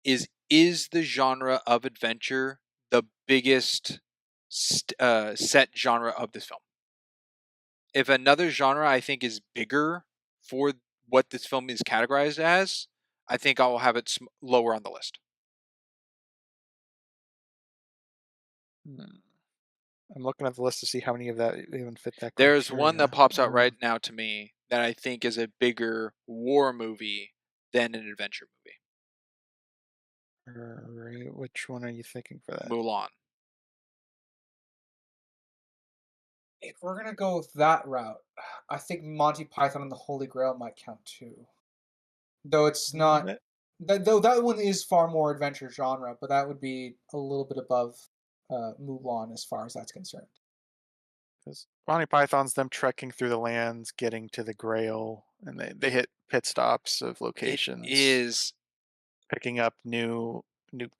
is the genre of adventure the biggest set genre of this film? If another genre I think is bigger for what this film is categorized as, I think I'll have it lower on the list. hmm, I'm looking at the list to see how many of that even fit that There's one that criteria. pops out right now to me that I think is a bigger war movie than an adventure movie. Right, which one are you thinking for that? Mulan. if we're gonna go with that route, I think Monty Python and the Holy Grail might count too. Though it's not though that one is far more adventure genre, but that would be a little bit above Mulan as far as that's concerned. Because Monty Python's them trekking through the lands, getting to the Grail, and they hit pit stops of It locations, is, picking up new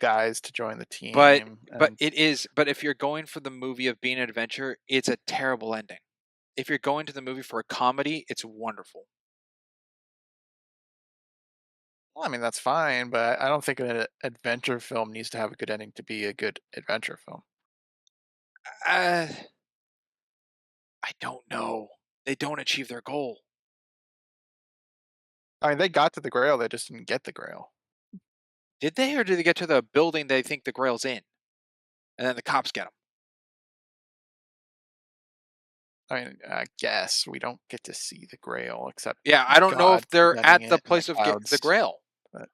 guys to join the but team, but and it is. But if you're going for the movie of being an adventure, it's a terrible ending. If you're going to the movie for a comedy, it's wonderful. well, I mean that's fine, but I don't think an adventure film needs to have a good ending to be a good adventure film. Uh, I don't know. They don't achieve their goal. I mean, they got to the Grail, they just didn't get the Grail. Did they, or did they get to the building they think the Grail's in, and then the cops get them? I mean, I guess we don't get to see the Grail except Yeah, I don't know God if they're presenting at the it in the place of the clouds. Grail. But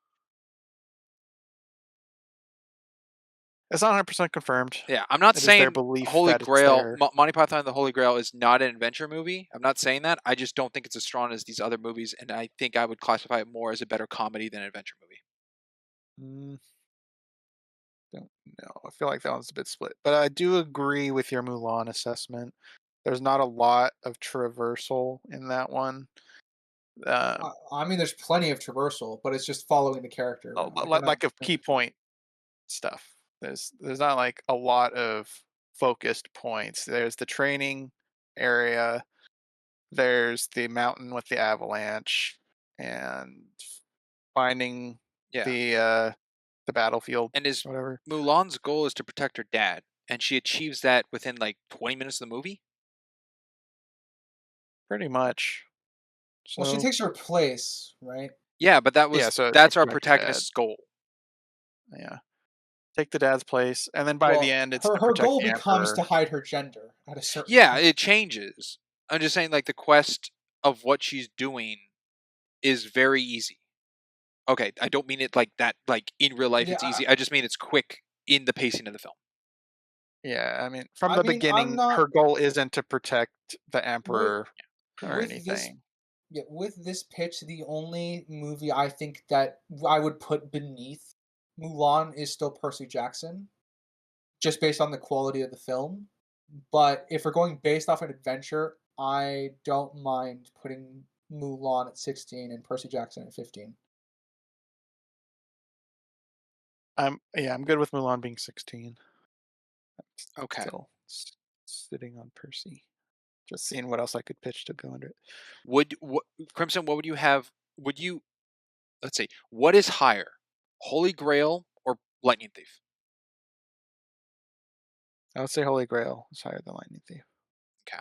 it's not 100% confirmed. Yeah, I'm not It is their saying belief Holy that it's Grail, there. Monty Python and the Holy Grail is not an adventure movie. I'm not saying that. I just don't think it's as strong as these other movies, and I think I would classify it more as a better comedy than an adventure movie. Mm, don't know. I feel like that one's a bit split. But I do agree with your Mulan assessment. There's not a lot of traversal in that one. Um, I mean, there's plenty of traversal, but it's just following the character around. Like we're not. like a key point stuff. There's not like a lot of focused points. There's the training area. There's the mountain with the avalanche, and finding Yeah, the battlefield, and is whatever. Mulan's goal is to protect her dad, and she achieves that within like 20 minutes of the movie. Pretty much. Well, she So takes her place, right? Yeah, but yeah, so to that's our protect her dad. protagonist's goal. Yeah, take the dad's place, and then by the Well, end, it's her to her protect goal the becomes to emperor. hide her gender at a certain Yeah, point. it changes. I'm just saying, like the quest of what she's doing is very easy. Okay, I don't mean it like that. Like in real life, Yeah, it's easy. I just mean it's quick in the pacing of the film. Yeah, I mean, from I the mean, I'm beginning, not her goal isn't to protect the with emperor or with this anything. yeah, with this pitch. The only movie I think that I would put beneath Mulan is still Percy Jackson, just based on the quality of the film. But if we're going based off an adventure, I don't mind putting Mulan at 16 and Percy Jackson at 15. I'm good with Mulan being 16. Okay. Still sitting on Percy. Just seeing what else I could pitch to go under it. Crimson? What would you have? Would you let's see? What is higher, Holy Grail or Lightning Thief? I would say Holy Grail is higher than Lightning Thief. Okay.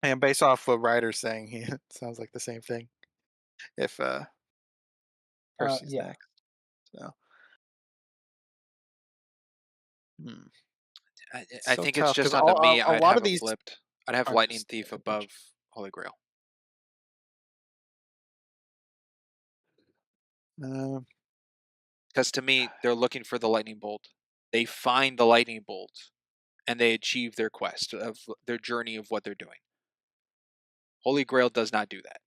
And based off what Ryder's saying, he it sounds like the same thing. If Percy's Yeah. next, so hmm. I So think it's tough because just onto me. a I'd lot of have it these flipped. I'd have are Lightning just Thief adventure. above Holy Grail Um, because to me, they're looking for the lightning bolt. They find the lightning bolt, and they achieve their quest of their journey of what they're doing. Holy Grail does not do that.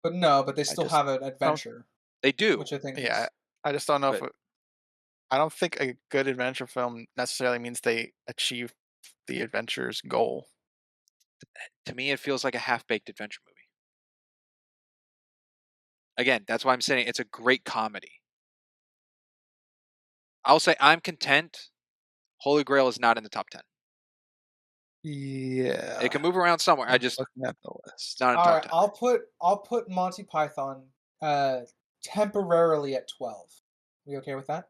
But no, but they I still just have an don't. adventure, They do, which I think Yeah, is I just don't know if but I don't think a good adventure film necessarily means they achieve the adventure's goal. to me, it feels like a half-baked adventure movie. Again, that's why I'm saying it's a great comedy. I'll say I'm content. Holy Grail is not in the top 10. It Yeah, can move around somewhere. I I'm just looking at the it's list. not in all top right. 10. I'll put Monty Python temporarily at 12. We okay with that?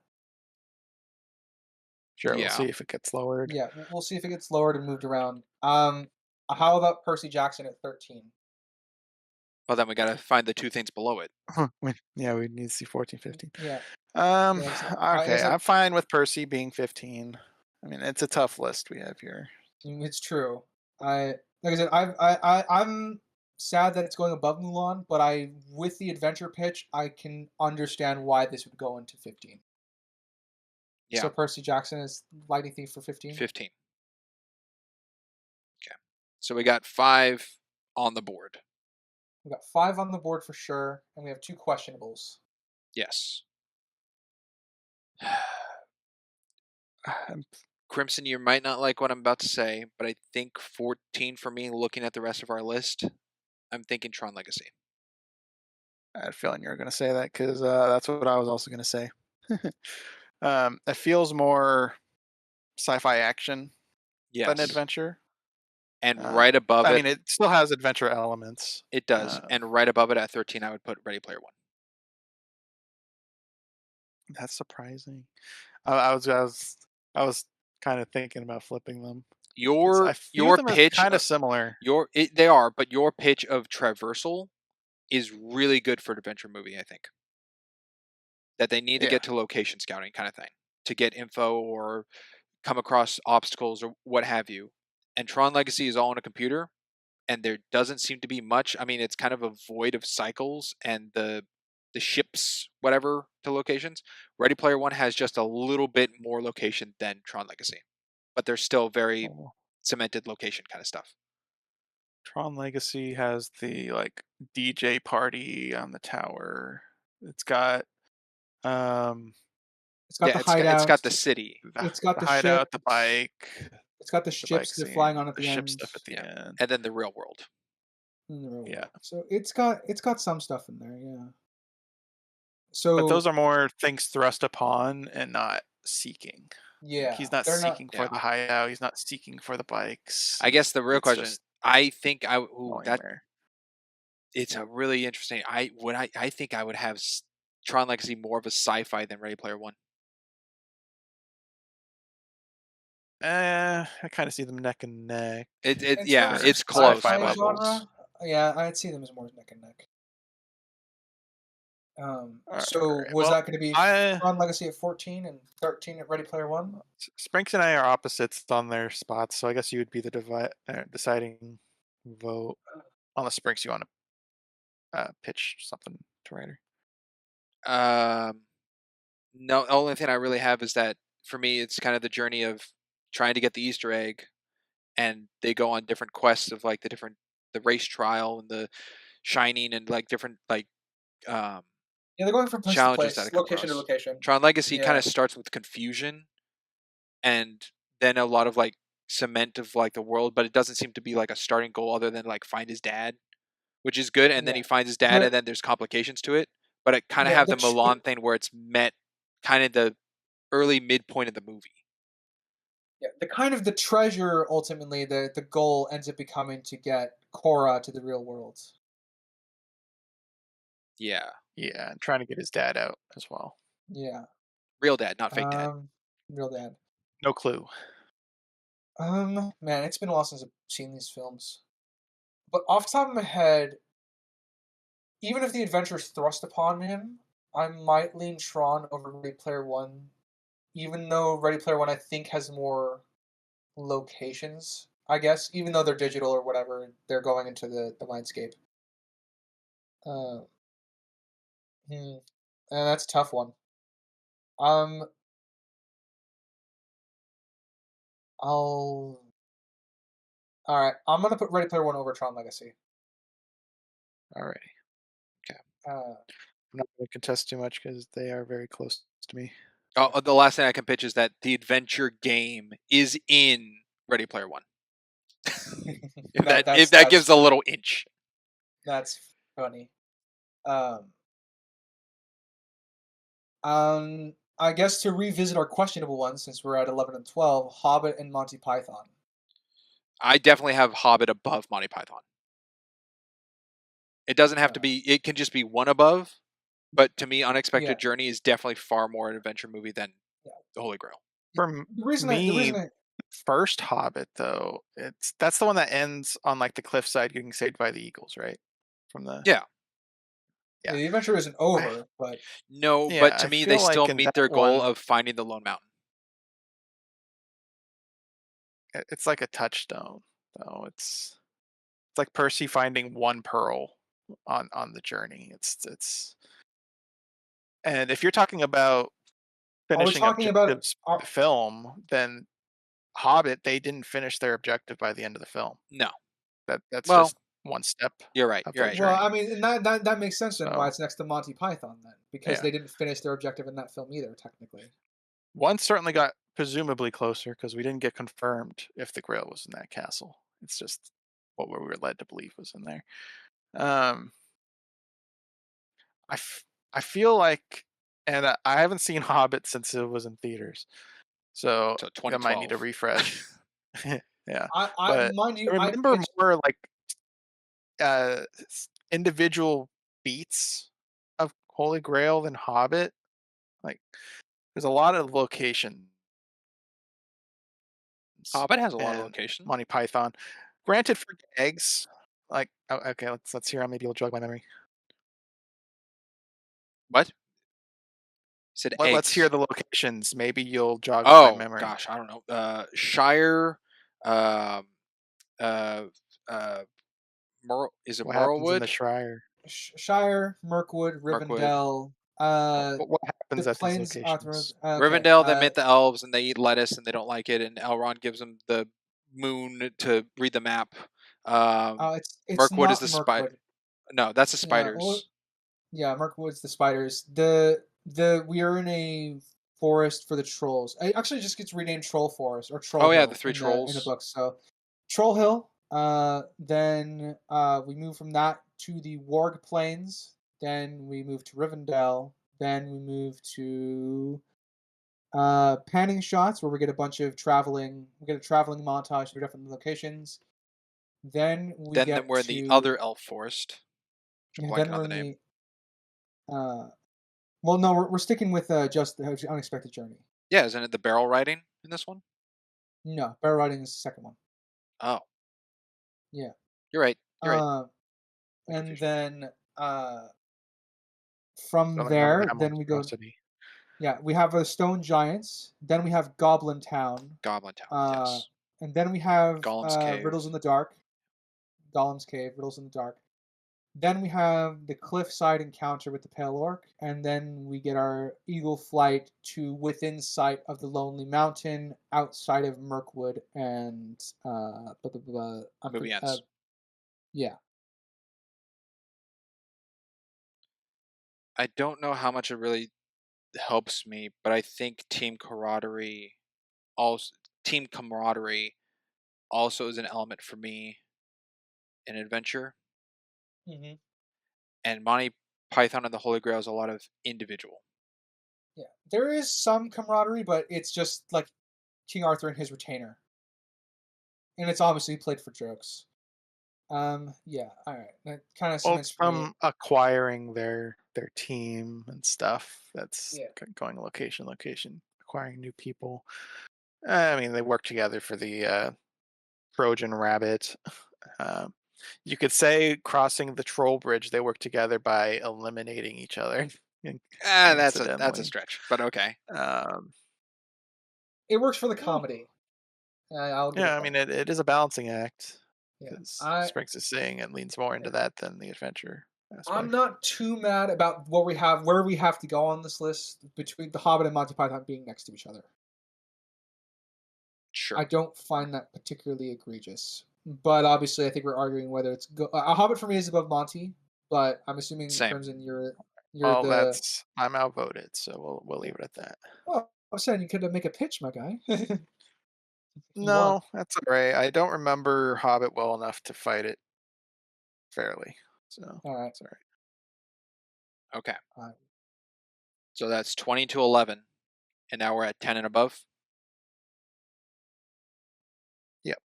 Sure, we'll Yeah. see if it gets lowered. Yeah, we'll see if it gets lowered and moved around. How about Percy Jackson at 13? Well, then we got to find the two things below it. Yeah, we need to see 14, 15. Yeah, Um, yeah. okay, Is it? I'm fine with Percy being 15. I mean, it's a tough list we have here. It's true. Like I said, I'm sad that it's going above Mulan, but with the adventure pitch, I can understand why this would go into 15. Yeah, So Percy Jackson is Lightning Thief for 15. 15. Okay. So we got 5 on the board. We got 5 on the board for sure, and we have 2 questionables. Yes. I'm Crimson, you might not like what I'm about to say, but I think 14 for me, looking at the rest of our list, I'm thinking Tron Legacy. I had a feeling you were going to say that because that's what I was also going to say. It feels more sci-fi action than Yes. adventure. And right above I it, mean, it still has adventure elements. it does. And right above it at 13, I would put Ready Player One. That's surprising. I was kind of thinking about flipping them. I view Your them as pitch, kind of similar. they are, but your pitch of traversal is really good for an adventure movie, I think. That they need to Yeah. get to location scouting kind of thing to get info or come across obstacles or what have you. And Tron Legacy is all on a computer, and there doesn't seem to be much. I mean, it's kind of a void of cycles and the ships, whatever, to locations. Ready Player One has just a little bit more location than Tron Legacy, but they're still very Oh, cemented location kind of stuff. Tron Legacy has the like DJ party on the tower. It's got um It's got Yeah, the it's got hideout. the city, It's got the the ship. hideout, the bike, It's got the the ships bike they're flying scene, on at the the ship end. stuff at the yeah, end. and then the real world. In the real Yeah. world. So it's got some stuff in there, yeah. But those So are more things thrust upon and not seeking. Like yeah, he's not they're not. seeking for Yeah, the hideout. He's not seeking for the bikes. I guess the real It's question. just I think I ooh, going that where. it's a really interesting. I think I would have Tron Legacy more of a sci-fi than Ready Player One. I kind of see them neck and neck It In yeah, terms of for it's close, sci-fi sci-fi but levels. genre, yeah, I'd see them as more neck and neck. All So right. was Well, that going to be I Tron Legacy at 14 and 13 at Ready Player One? Sprinks and I are opposites on their spots, so I guess you would be the deciding vote. On the Sprinks, you want to pitch something to Ryder. um, no. The only thing I really have is that for me, it's kind of the journey of trying to get the Easter egg, and they go on different quests of like the race trial and the shining and like different um Yeah, they're going from place to challenges that I place, come location to across. location. Tron Legacy kind Yeah. of starts with confusion, and then a lot of like cement of like the world, but it doesn't seem to be like a starting goal other than like find his dad, which is good. And then Yeah. he finds his dad, and The then there's complications to it. But it kind of yeah have the Milan thing where it's met kind of the early midpoint of the movie. yeah, the kind of the treasure ultimately the goal ends up becoming to get Korra to the real world. Yeah, Yeah, and trying to get his dad out as well. Yeah. real dad, not fake dad. Um, real dad. No clue. Man, it's been a while since I've seen these films. But off the top of my head, even if the adventure is thrust upon him, I might lean Tron over Ready Player One, even though Ready Player One I think has more locations. I guess even though they're digital or whatever, they're going into the mindscape. Uh, hmm, that's a tough one. Um, I'll. All right, I'm gonna put Ready Player One over Tron Legacy. Alrighty. Uh, I'm not going to contest too much because they are very close to me. Oh, the last thing I can pitch is that the adventure game is in Ready Player One. If that gives a little inch. that's funny. Um, I guess to revisit our questionable ones, since we're at 11 and 12, Hobbit and Monty Python. I definitely have Hobbit above Monty Python. It doesn't have to Uh, be. It can just be one above. But to me, yeah, Unexpected Journey is definitely far more an adventure movie than yeah. The Holy Grail. For The me, reason I first Hobbit though, that's the one that ends on like the cliffside getting saved by the eagles, right? From the Yeah. yeah, the adventure isn't I over, but No, yeah, but to I me, they feel still like in meet that their goal one, of finding the Lone Mountain. it's like a touchstone though. It's like Percy finding one pearl on the journey. It's and if you're talking about are we finishing talking about objectives for the film, then Hobbit, they didn't finish their objective by the end of the film. No. That's Well, just one step you're right. of You're their right. well, I journey. mean, and that makes sense then why So it's next to Monty Python then, because yeah, they didn't finish their objective in that film either, technically. one certainly got presumably closer because we didn't get confirmed if the Grail was in that castle. It's just what we were led to believe was in there. Um, I, f- I feel like, and I haven't seen Hobbit since it was in theaters, so So I might need a 2012. refresh. Yeah, I but mind you, I I remember pitched. more like individual beats of Holy Grail than Hobbit. Like, there's a lot of locations Hobbit has a lot of and locations. Monty Python. Granted for eggs, like okay, let's hear. Maybe you'll jog my memory. What? Said Let's hear eggs. the locations. Maybe you'll jog my Oh memory. gosh, I don't know. Shire. Um. Uh. Uh. Is it What happens in the Merlewood? Shire? Shire, Mirkwood, Mirkwood. Rivendell, What the happens at these plains. locations? Okay. Rivendell, they met the elves and they eat lettuce and they don't like it, and Elrond gives them the moon to read the map. It's Mirkwood is not the spider. Mirkwood. No, that's the Yeah, well, spiders. yeah, Mirkwood's the spiders. The we are in a forest for the trolls. It actually just gets renamed Troll Forest or Troll Oh yeah, the Hill three in the trolls. book. So Troll Hill. Then we move from that to the Warg Plains. Then we move to Rivendell. Then we move to panning shots where we get a bunch of traveling. We get a traveling montage through different locations. Then we Then get we're in the to other elf forest, which I'm yeah. blanking Then on we're the in name. the well, no, we're sticking with just the unexpected journey. Yeah, isn't it the barrel riding in this one? No, barrel riding is the second one. Oh, Yeah. you're right. You're right. Uh, My and confusion. then from Filling another there, then we go. monstrosity. Yeah, we have the Stone Giants. Then we have Goblin Town. Goblin Town. Uh, Yes. and then we have Golem's cave. Riddles in the Dark. Golem's Cave, Riddles in the Dark. Then we have the cliffside encounter with the Pale Orc, and then we get our eagle flight to within sight of the Lonely Mountain, outside of Mirkwood, and Movie ends. yeah. I don't know how much it really helps me, but I think team camaraderie also team camaraderie also is an element for me in adventure, Hmm. and Monty Python and the Holy Grail is a lot of individual. Yeah, there is some camaraderie, but it's just like King Arthur and his retainer, and it's obviously played for jokes. Yeah, all right, that kind of Well, cements it's for me. from acquiring their team and stuff. That's Yeah, going location, acquiring new people. I mean, they work together for the Trojan Rabbit. Um, you could say crossing the troll bridge, they work together by eliminating each other, That's a coincidentally. stretch, but okay. Um, it works for the well, comedy. I'll give yeah, it I that. mean, it is a balancing act Yeah, because I Springs is saying it leans more into yeah. that than the adventure I'm aspect. not too mad about what we have, where we have to go on this list between The Hobbit and Monty Python being next to each other. I Sure. don't find that particularly egregious. But obviously, I think we're arguing whether it's a Hobbit for me is above Monty, but I'm assuming Same. Crimson, you're Well, the. I'm outvoted, so we'll Yeah. leave it at that. Well, I'm saying you could make a pitch, my guy, if you want. No, that's all right. I don't remember Hobbit well enough to fight it fairly, so All right. it's all right. Okay. Uh, So that's 20 to 11, and now we're at 10 and above. Yep,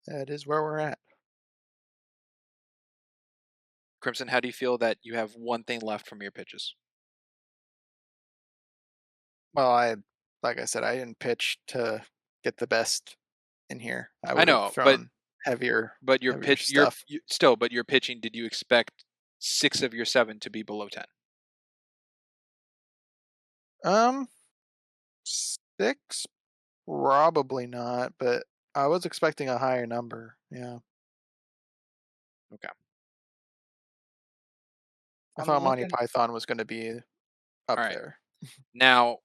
that is where we're at. Crimson, how do you feel that you have one thing left from your pitches? Well, like I said, I didn't pitch to get the best in here. I I would have know, thrown but your heavier pitch, stuff. still, but your pitching. Did you expect 6 of your 7 to be below 10? Um, 6, probably not, but I was expecting a higher number. Yeah, Okay. I I'm thought Monty looking. Python was going to be up All right. there. Now,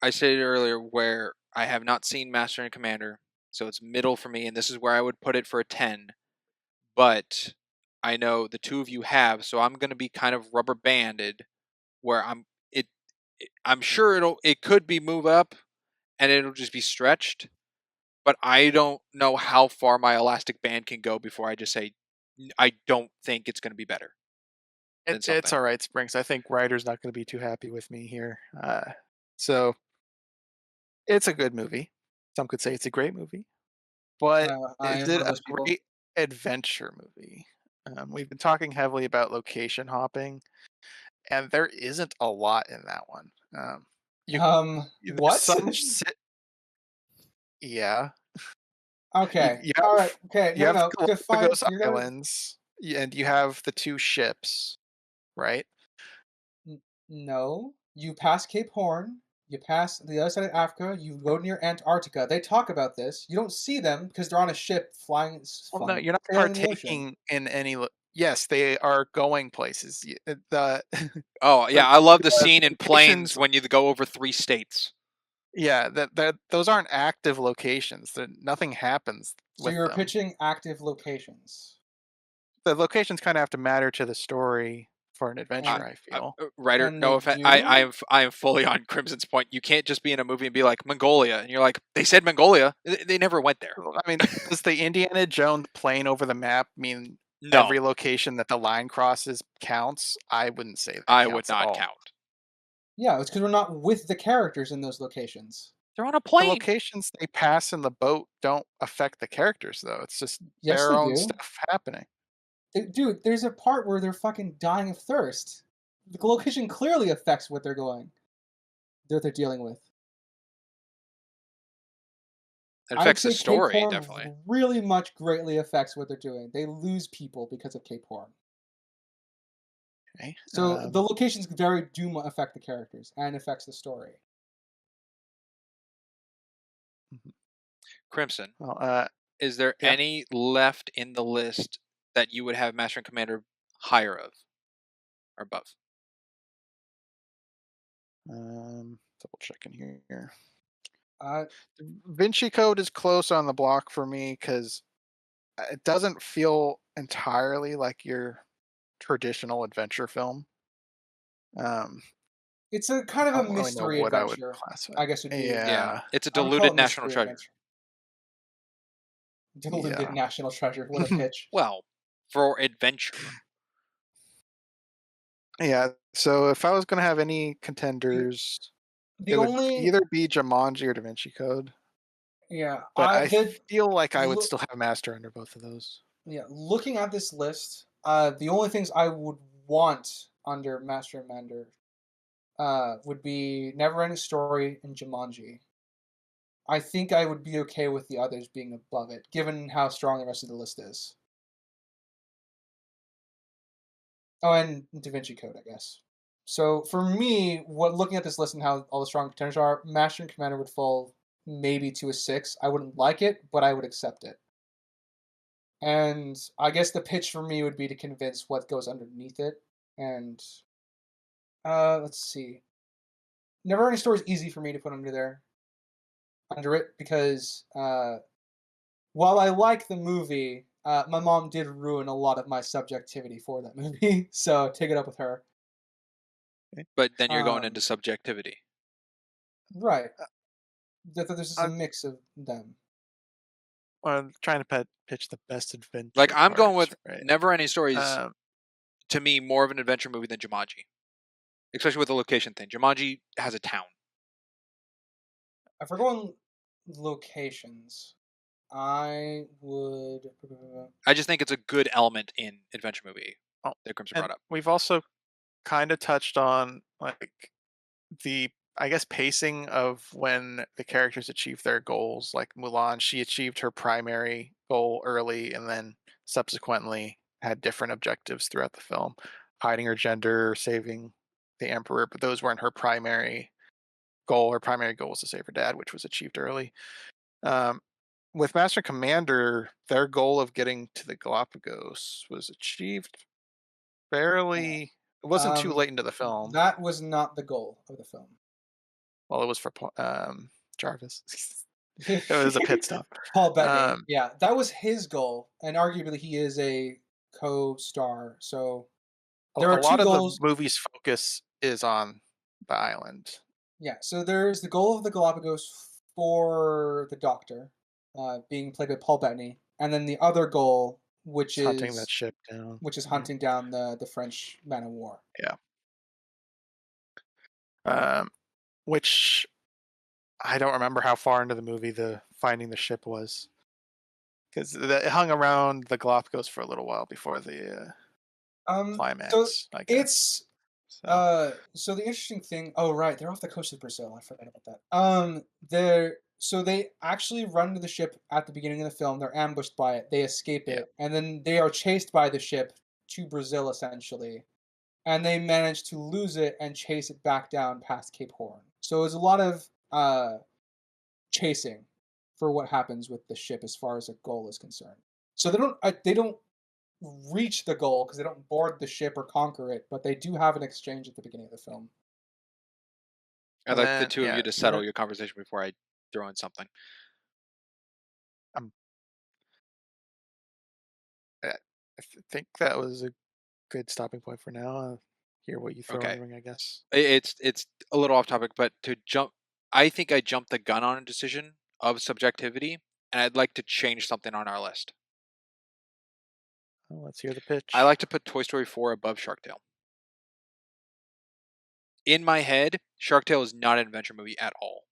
I stated earlier where I have not seen Master and Commander, so it's middle for me, and this is where I would put it for a 10. But I know the two of you have, so I'm going to be kind of rubber banded where I'm sure it could be move up and it'll just be stretched, but I don't know how far my elastic band can go before I just say I don't think it's going to be better than It's something. all right, Springs. I think Ryder's not going to be too happy with me here. So it's a good movie. Some could say it's a great movie, but I is am one it of a those people. great adventure movie? We've been talking heavily about location hopping, and there isn't a lot in that one. You, there's What? some yeah. Okay. You All right. have Okay. you No, no, have no. the Define. Galapagos You're gonna. Islands, and you have the 2 ships, right? No. You pass Cape Horn. You pass the other side of Africa. You go near Antarctica. They talk about this. You don't see them because they're on a ship Well, no, you're not sailing in the ocean. partaking in any yes, they are going places. The Oh, yeah, the I love the the scene in Planes locations when you go over 3 states. yeah, that those aren't active locations. Nothing happens So with you're them. pitching active locations. The locations kinda have to matter to the story for an And adventure, I feel. Writer, and no they offense, do? I am fully on Crimson's point. You can't just be in a movie and be like Mongolia, and you're like they said Mongolia, they never went there. Well, I mean, does the Indiana Jones plane over the map mean No, every location that the line crosses counts? I wouldn't say that I would counts at not all. count. Yeah, it's because we're not with the characters in those locations. They're on a The plane. locations they pass in the boat don't affect the characters, though. It's just Yes, their they own do. stuff happening. Dude, there's a part where they're fucking dying of thirst. The location clearly affects what they're dealing with. It I'd affects the say Cape story Horn definitely. really much greatly affects what they're doing. They lose people because of Cape Horn. Okay. So the locations very do affect the characters and affects the story. Mhm. Crimson, Well, is there yeah. any left in the list that you would have Master and Commander higher of or above? Double checking here. Uh, Vinci Code is close on the block for me because it doesn't feel entirely like your traditional adventure film. Um, it's a I kind of a don't really know mystery what I would adventure, classify. I guess would be. Yeah, Yeah, it's a I would call diluted it national mystery treasure. adventure. Golden Bit Yeah. National Treasure. What a pitch. Well, for adventure. Yeah. So if I was gonna have any The, contenders, the it would only either be Jumanji or Da Vinci Code. yeah, But I I did feel like I would look still have Master under both of those. yeah, looking at this list, the only things I would want under Master and Mender would be Neverending Story and Jumanji. I think I would be okay with the others being above it, given how strong the rest of the list is. Oh, and Da Vinci Code, I guess. So for me, what looking at this list and how all the strong contenders are, Master and Commander would fall maybe to a 6. I wouldn't like it, but I would accept it. And I guess the pitch for me would be to convince what goes underneath it. And let's see. Neverending Story is easy for me to put under it because while I like the movie, my mom did ruin a lot of my subjectivity for that movie. So take it up with her. But then you're going Um, into subjectivity. right. There's just a I'm, mix of them. I'm trying to pitch the best Like adventure I'm going parts, with right? Never Ending Stories. Um, To me, more of an adventure movie than Jumanji, especially with the location thing. Jumanji has a town. If we're going locations, I would. I just think it's a good element in adventure movie oh, that Crimson and brought up. we've also kind of touched on like the I guess pacing of when the characters achieve their goals. Like Mulan, she achieved her primary goal early and then subsequently had different objectives throughout the film, hiding her gender, saving the emperor, but those weren't her primary goal. Her primary goal was to save her dad, which was achieved early. Um, with Master and Commander, their goal of getting to the Galapagos was achieved fairly. It wasn't too Um, late into the film. that was not the goal of the film. Well, it was for Jarvis. It was a pit stop. Paul Bettany, Um, yeah, that was his goal, and arguably he is a co-star. So there a are two lot of the goals. movie's focus is on the island. Yeah, so there's the goal of the Galapagos for the Doctor, being played by Paul Bettany, and then the other goal, It's hunting that ship down. hunting down the French man of war. Yeah. Um, which I don't remember how far into the movie the finding the ship was, because it hung around the Galapagos for a little while before the So climax, I guess. it's So so the interesting thing. Oh, right, they're off the coast of Brazil. I forgot about that. They actually run to the ship at the beginning of the film. They're ambushed by it. They escape yeah, it, and then they are chased by the ship to Brazil, essentially. And they manage to lose it and chase it back down past Cape Horn. So it's a lot of chasing for what happens with the ship as far as a goal is concerned. So they don't reach the goal because they don't board the ship or conquer it, but they do have an exchange at the beginning of the film. I'd and like the then two of you to settle your conversation before I throw in something. I'm, think that was a good stopping point for now. Hear what you throw in Okay, the ring, I guess. it's a little off topic, but to jump, I think I jumped the gun on a decision of subjectivity, and I'd like to change something on our list. Well, let's hear the I pitch. like to put Toy Story 4 above Shark Tale. In my head, Shark Tale is not an adventure movie at all.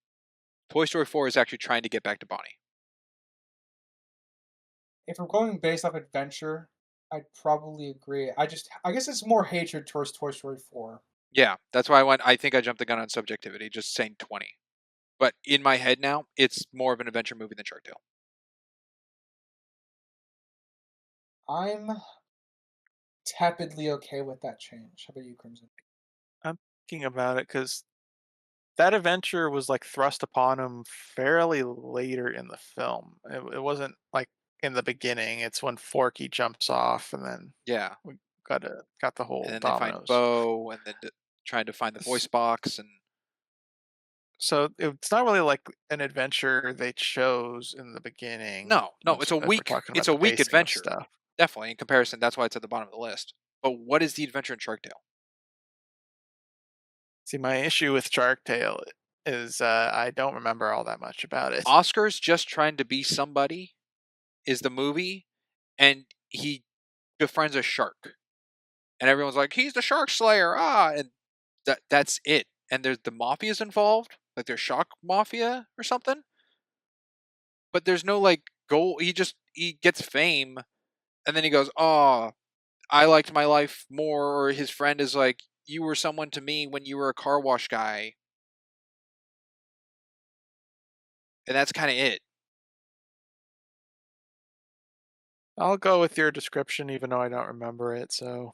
Toy Story 4 is actually trying to get back to Bonnie. If we're going based off adventure, I'd probably agree. I guess it's more hatred towards Toy Story 4. Yeah, that's why I think I jumped the gun on subjectivity, just saying 20. But in my head now, it's more of an adventure movie than Shark Tale. I'm tepidly okay with that change. How about you, Crimson? I'm thinking about it because that adventure was like thrust upon him fairly later in the film. It wasn't like in the beginning. It's when Forky jumps off, and then Yeah, we got the and whole then they find dominoes. Bo, and then trying to find the voice box, and So it's not really like an adventure they chose in the beginning. no, it's a If we're weak, talking it's about a the weak pacing of adventure, stuff. definitely in comparison. That's why it's at the bottom of the list. But what is the adventure in Shark Tale? See, my issue with Shark Tale is I don't remember all that much about it. Oscar's just trying to be somebody, is the movie, and he befriends a shark, and everyone's like, "He's the shark slayer!" And that's it. And there's the mafia's involved, like there's shark mafia or something, but there's no like goal. He gets fame, and then he goes, "Oh, I liked my life more," or his friend is like, "You were someone to me when you were a car wash guy," and that's kind of it. I'll go with your description, even though I don't remember it. So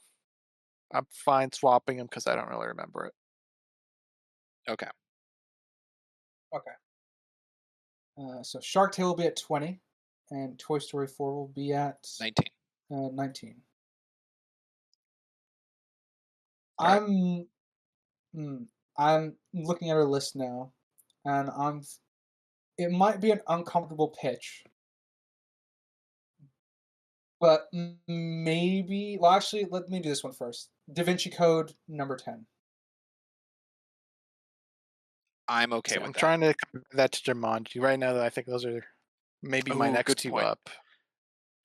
I'm fine swapping them because I don't really remember it. Okay, Okay. So Shark Tale will be at 20, and Toy Story 4 will be at 19. 19. All right. I'm hmm, I'm looking at our list now, and it might be an uncomfortable pitch, but maybe. Well, actually, let me do this one first. Da Vinci Code number 10. I'm okay See, with I'm that. trying to compare that to Jumanji right now. That I think those are maybe my Oh, next good two point. up.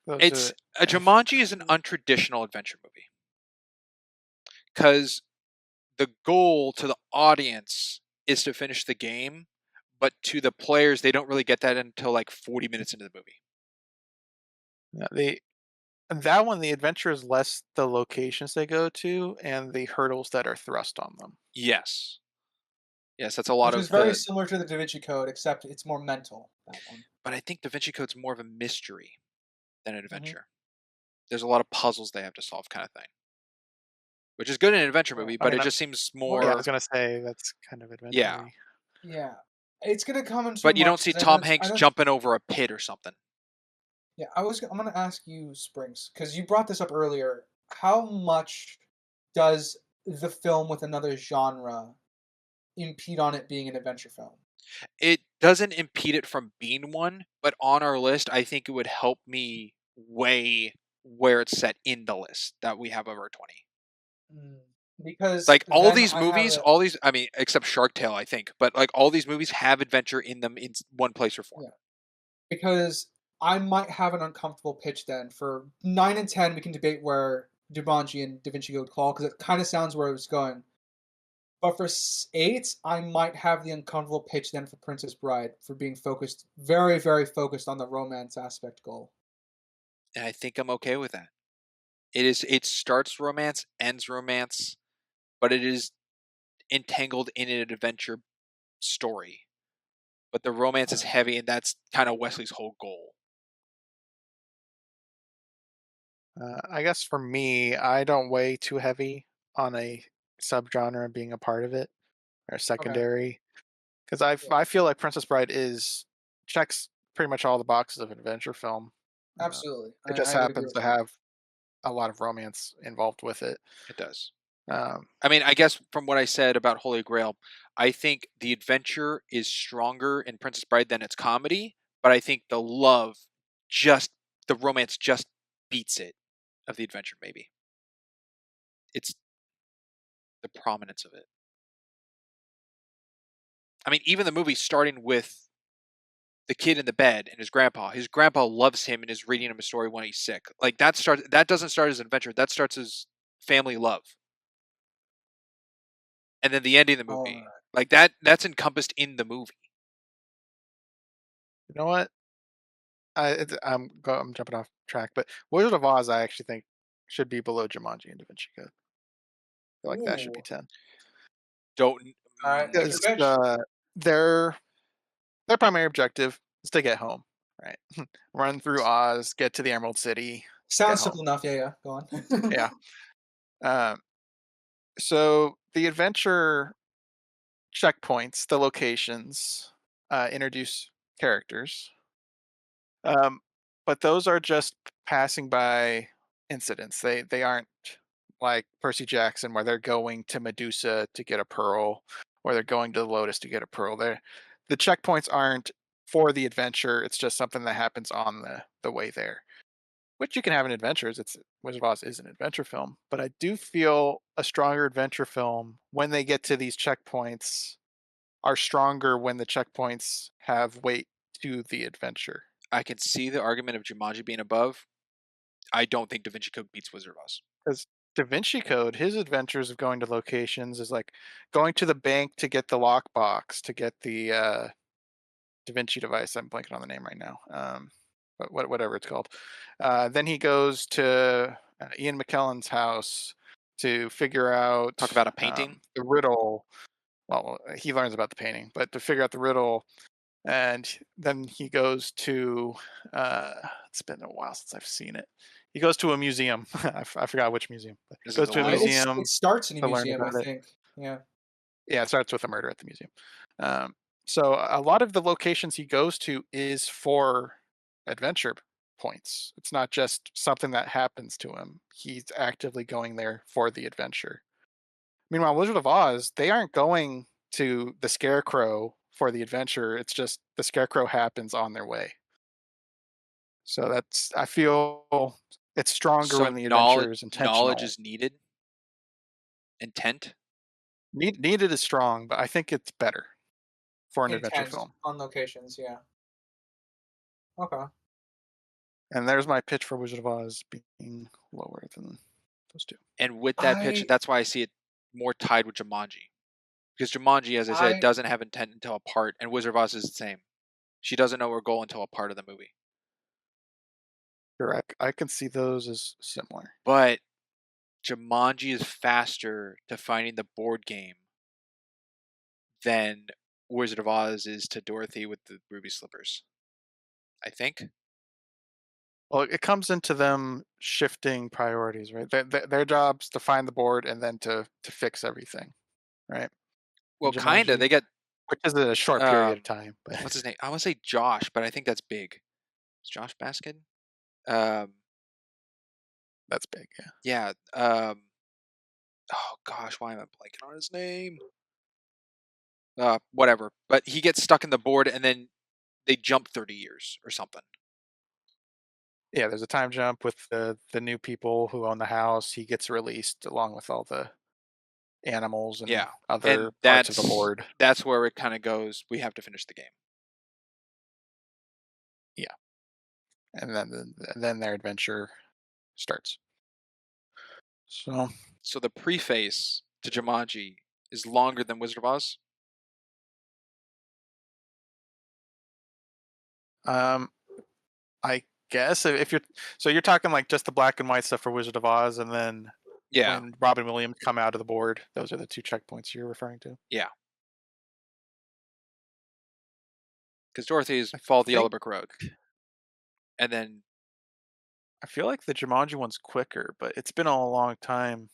Those It's are a Jumanji is an untraditional adventure movie because the goal to the audience is to finish the game, but to the players, they don't really get that until like 40 minutes into the movie. yeah, that one. The adventure is less the locations they go to and the hurdles that are thrust on them. Yes. Yes, that's a lot Which is of very the. similar to the Da Vinci Code, except it's more mental, that one. But I think Da Vinci Code's more of a mystery than an Mhm. adventure. There's a lot of puzzles they have to solve, kind of thing, which is good in an adventure Right. movie, I but mean, it just seems Well, yeah, I was more. gonna say that's kind of Yeah. adventure-y. yeah. It's gonna come in 2 But you don't months see because I know Tom it's I Hanks know it's jumping over a pit or something. yeah, I'm gonna ask you, Springs, because you brought this up earlier. How much does the film with another genre impede on it being an adventure film? It doesn't impede it from being one, but on our list, I think it would help me weigh where it's set in the list that we have over 20. Mm. Because Like all then these I have movies, it. all these, I mean, except Shark Tale, I think, but like all these movies have adventure in them in one place or form. Yeah. Because I might have an uncomfortable pitch then. For 9 and 10, we can debate where Jumanji and Da Vinci Code fall because it kind of sounds where it was going. But for 8, I might have the uncomfortable pitch then for Princess Bride for being focused, very, very focused on the romance aspect goal. And I think I'm okay with that. It starts romance, ends romance, but it is entangled in an adventure story. But the romance is Alright. heavy, and that's kind of Wesley's whole goal. I guess for me, I don't weigh too heavy on a subgenre being a part of it or Okay. secondary because I Yeah. I feel like Princess Bride is checks pretty much all the boxes of an adventure film. Uh, Absolutely. it I just would agree happens with to that. have a lot of romance involved with it. It does. Um, I mean, I guess from what I said about Holy Grail, I think the adventure is stronger in Princess Bride than its comedy, but I think just the romance just beats it of the adventure, maybe. It's the prominence of it. I mean, even the movie starting with the kid in the bed and his grandpa. His grandpa loves him and is reading him a story when he's sick. Like that doesn't start as an adventure. That starts as family love. And then the ending of the movie. Alright. Like that's encompassed in the movie. you know what? I'm jumping off track, but Wizard of Oz I actually think should be below Jumanji and Da Vinci Code. I feel like that should be Ooh. 10 Don't Alright, make your because pitch. their their primary objective is to get home, right? Run through Oz, get to the Emerald City, get Sounds home. simple enough. Yeah, yeah. Go Yeah. on. Um, so the adventure checkpoints, the locations, introduce characters, um, but those are just passing by incidents. They aren't like Percy Jackson where they're going to Medusa to get a pearl, or they're going to the Lotus to get a pearl. The checkpoints aren't for the adventure. It's just something that happens on the way there. Which you can have in adventures. It's Wizard of Oz is an adventure film, but I do feel a stronger adventure film when they get to these checkpoints are stronger when the checkpoints have weight to the adventure. I can see the argument of Jumanji being above. I don't think Da Vinci Code beats Wizard of Oz. Because Da Vinci Code, his adventures of going to locations is like going to the bank to get the lockbox, to get the Da Vinci device. I'm blanking on the name right now. But whatever it's called. Then he goes to Ian McKellen's house to figure out Talk about a painting. the riddle. Well, he learns about the painting, but to figure out the riddle, and then he goes to. It's been a while since I've seen it. He goes to a museum. I forgot which museum. But he Is it goes the to a Louvre? museum It starts in a to learn museum, I about it. think. Yeah. Yeah, it starts with a murder at the museum. So a lot of the locations he goes to is for adventure points. It's not just something that happens to him. He's actively going there for the adventure. Meanwhile, Wizard of Oz, they aren't going to the Scarecrow for the adventure. It's just the Scarecrow happens on their way. So that's I feel it's stronger So when the adventure is knowledge intentional. is needed. Intent. Needed is strong, but I think it's better for an adventure Intent film. on locations, yeah. Okay. And there's my pitch for Wizard of Oz being lower than those two. And with that pitch, I that's why I see it more tied with Jumanji. Because Jumanji, as I said, I doesn't have intent until a part, and Wizard of Oz is the same. She doesn't know her goal until a part of the movie. Correct. I can see those as similar. But Jumanji is faster to finding the board game than Wizard of Oz is to Dorothy with the ruby slippers. I think. Well, it comes into them shifting priorities, right? Their job's to find the board and then to fix everything, right? In Well, kinda. Jumanji, They get which is a short period of time, what's but his name? I want to say Josh, but I think that's big. Is Josh Baskin? Um, that's big. Yeah. yeah. Oh gosh, why am I blanking on his name? Whatever. But he gets stuck in the board, and then they jump 30 years or something. Yeah, there's a time jump with the new people who own the house. He gets released along with all the animals and Yeah, other and parts of the board. that's where it kind of goes. We have to finish the game. Yeah, and then their adventure starts. So the preface to Jumanji is longer than Wizard of Oz. Um, I guess if you're talking like just the black and white stuff for Wizard of Oz, and then Yeah, when Robin Williams come out of the board, those are the two checkpoints you're referring to. yeah. Because Dorothy is I follow the yellow think brick road, and then I feel like the Jumanji one's quicker, but it's been a long time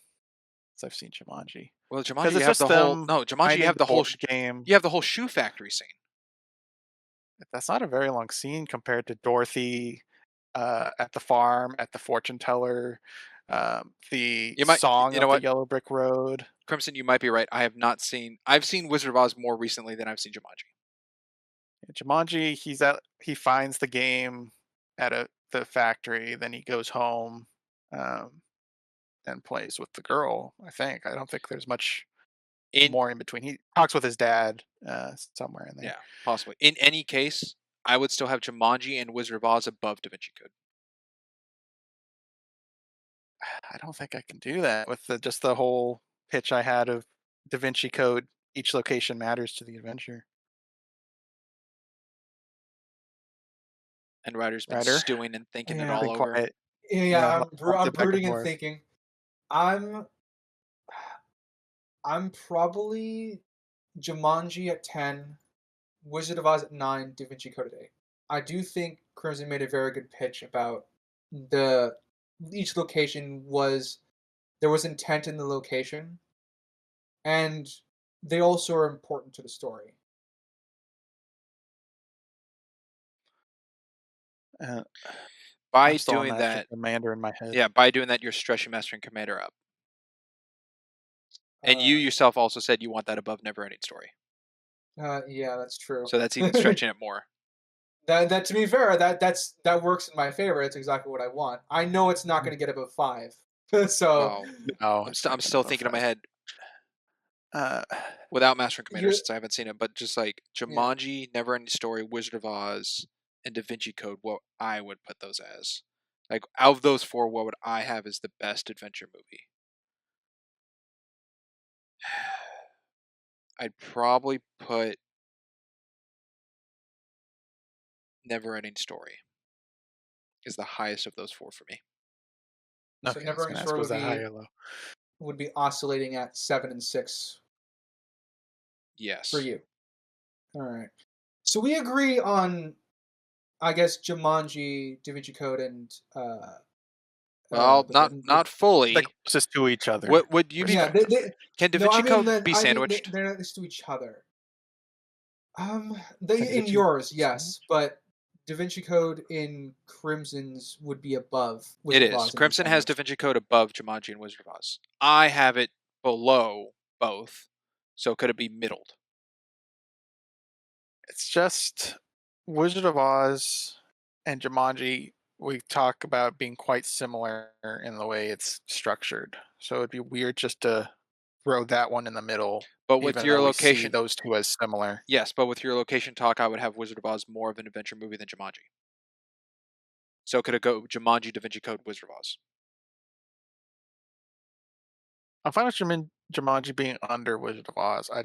since I've seen Jumanji well, because Jumanji you it's have just the whole them no Jumanji you finding have the the whole board game. you have the whole shoe factory scene. That's not a very long scene compared to Dorothy at the farm, at the fortune teller, the You might, song you know of the what, Yellow Brick Road. Crimson, you might be right. I have not seen. I've seen Wizard of Oz more recently than I've seen Jumanji. Jumanji, he finds the game at the factory, then he goes home um, and plays with the girl. I think I don't think there's much In more in between. He talks with his dad somewhere in there. Yeah, possibly. In any case, I would still have Jumanji and Wizard of Oz above Da Vinci Code. I don't think I can do that with just the whole pitch I had of Da Vinci Code. Each location matters to the adventure. And Ryder's been Ryder, stewing and thinking it yeah. all been over. quiet. Yeah, Yeah, lots I'm of back and brooding and forth. thinking. I'm I'm probably Jumanji at 10, Wizard of Oz at 9, Da Vinci Code at 8. I do think Crimson made a very good pitch about the each location was there was intent in the location, and they also are important to the story. Uh, By I'm still on doing Master that, Commander in my head. yeah, by doing that, you're stretching Master and Commander up. And you Uh, yourself also said you want that above Neverending Story. yeah, that's true. So that's even stretching it more. That to be fair, that works in my favor. It's exactly what I want. I know it's not Mm. going to get above 5, so Oh, No, I'm it's still not I'm gonna still go thinking in my fast. head Uh, without Master and Commander you since I haven't seen it, but just like yeah. Jumanji, Neverending Story, Wizard of Oz, and Da Vinci Code, what I would put those as. Like, out of those four, what would I have as the best adventure movie? I'd probably put Neverending Story is the highest of those four for me. So Okay, I was Neverending gonna ask, Story was that high or low? would be oscillating at 7 and 6 for Yes. you. All right. So we agree on, I guess, Jumanji, Da Vinci Code, and Well, not The fully. closest to each other. What would you be? yeah. Can Da No, I Vinci mean Code that be I mean sandwiched? they're not next to each other. Can In Vinci yours, sandwich? yes, but Da Vinci Code in Crimson's would be above It Wizard of is. Oz and be Crimson has Da sandwiched. Vinci Code above Jumanji and Wizard of Oz. I have it below both. So could it be middled? It's just Wizard of Oz and Jumanji. We talk about being quite similar in the way it's structured, so it'd be weird just to throw that one in the middle, But with even your though we see location, those two as similar. yes, but with your location talk, I would have Wizard of Oz more of an adventure movie than Jumanji. So could it go Jumanji, Da Vinci Code, Wizard of Oz? I'm fine with Jumanji being under Wizard of Oz. I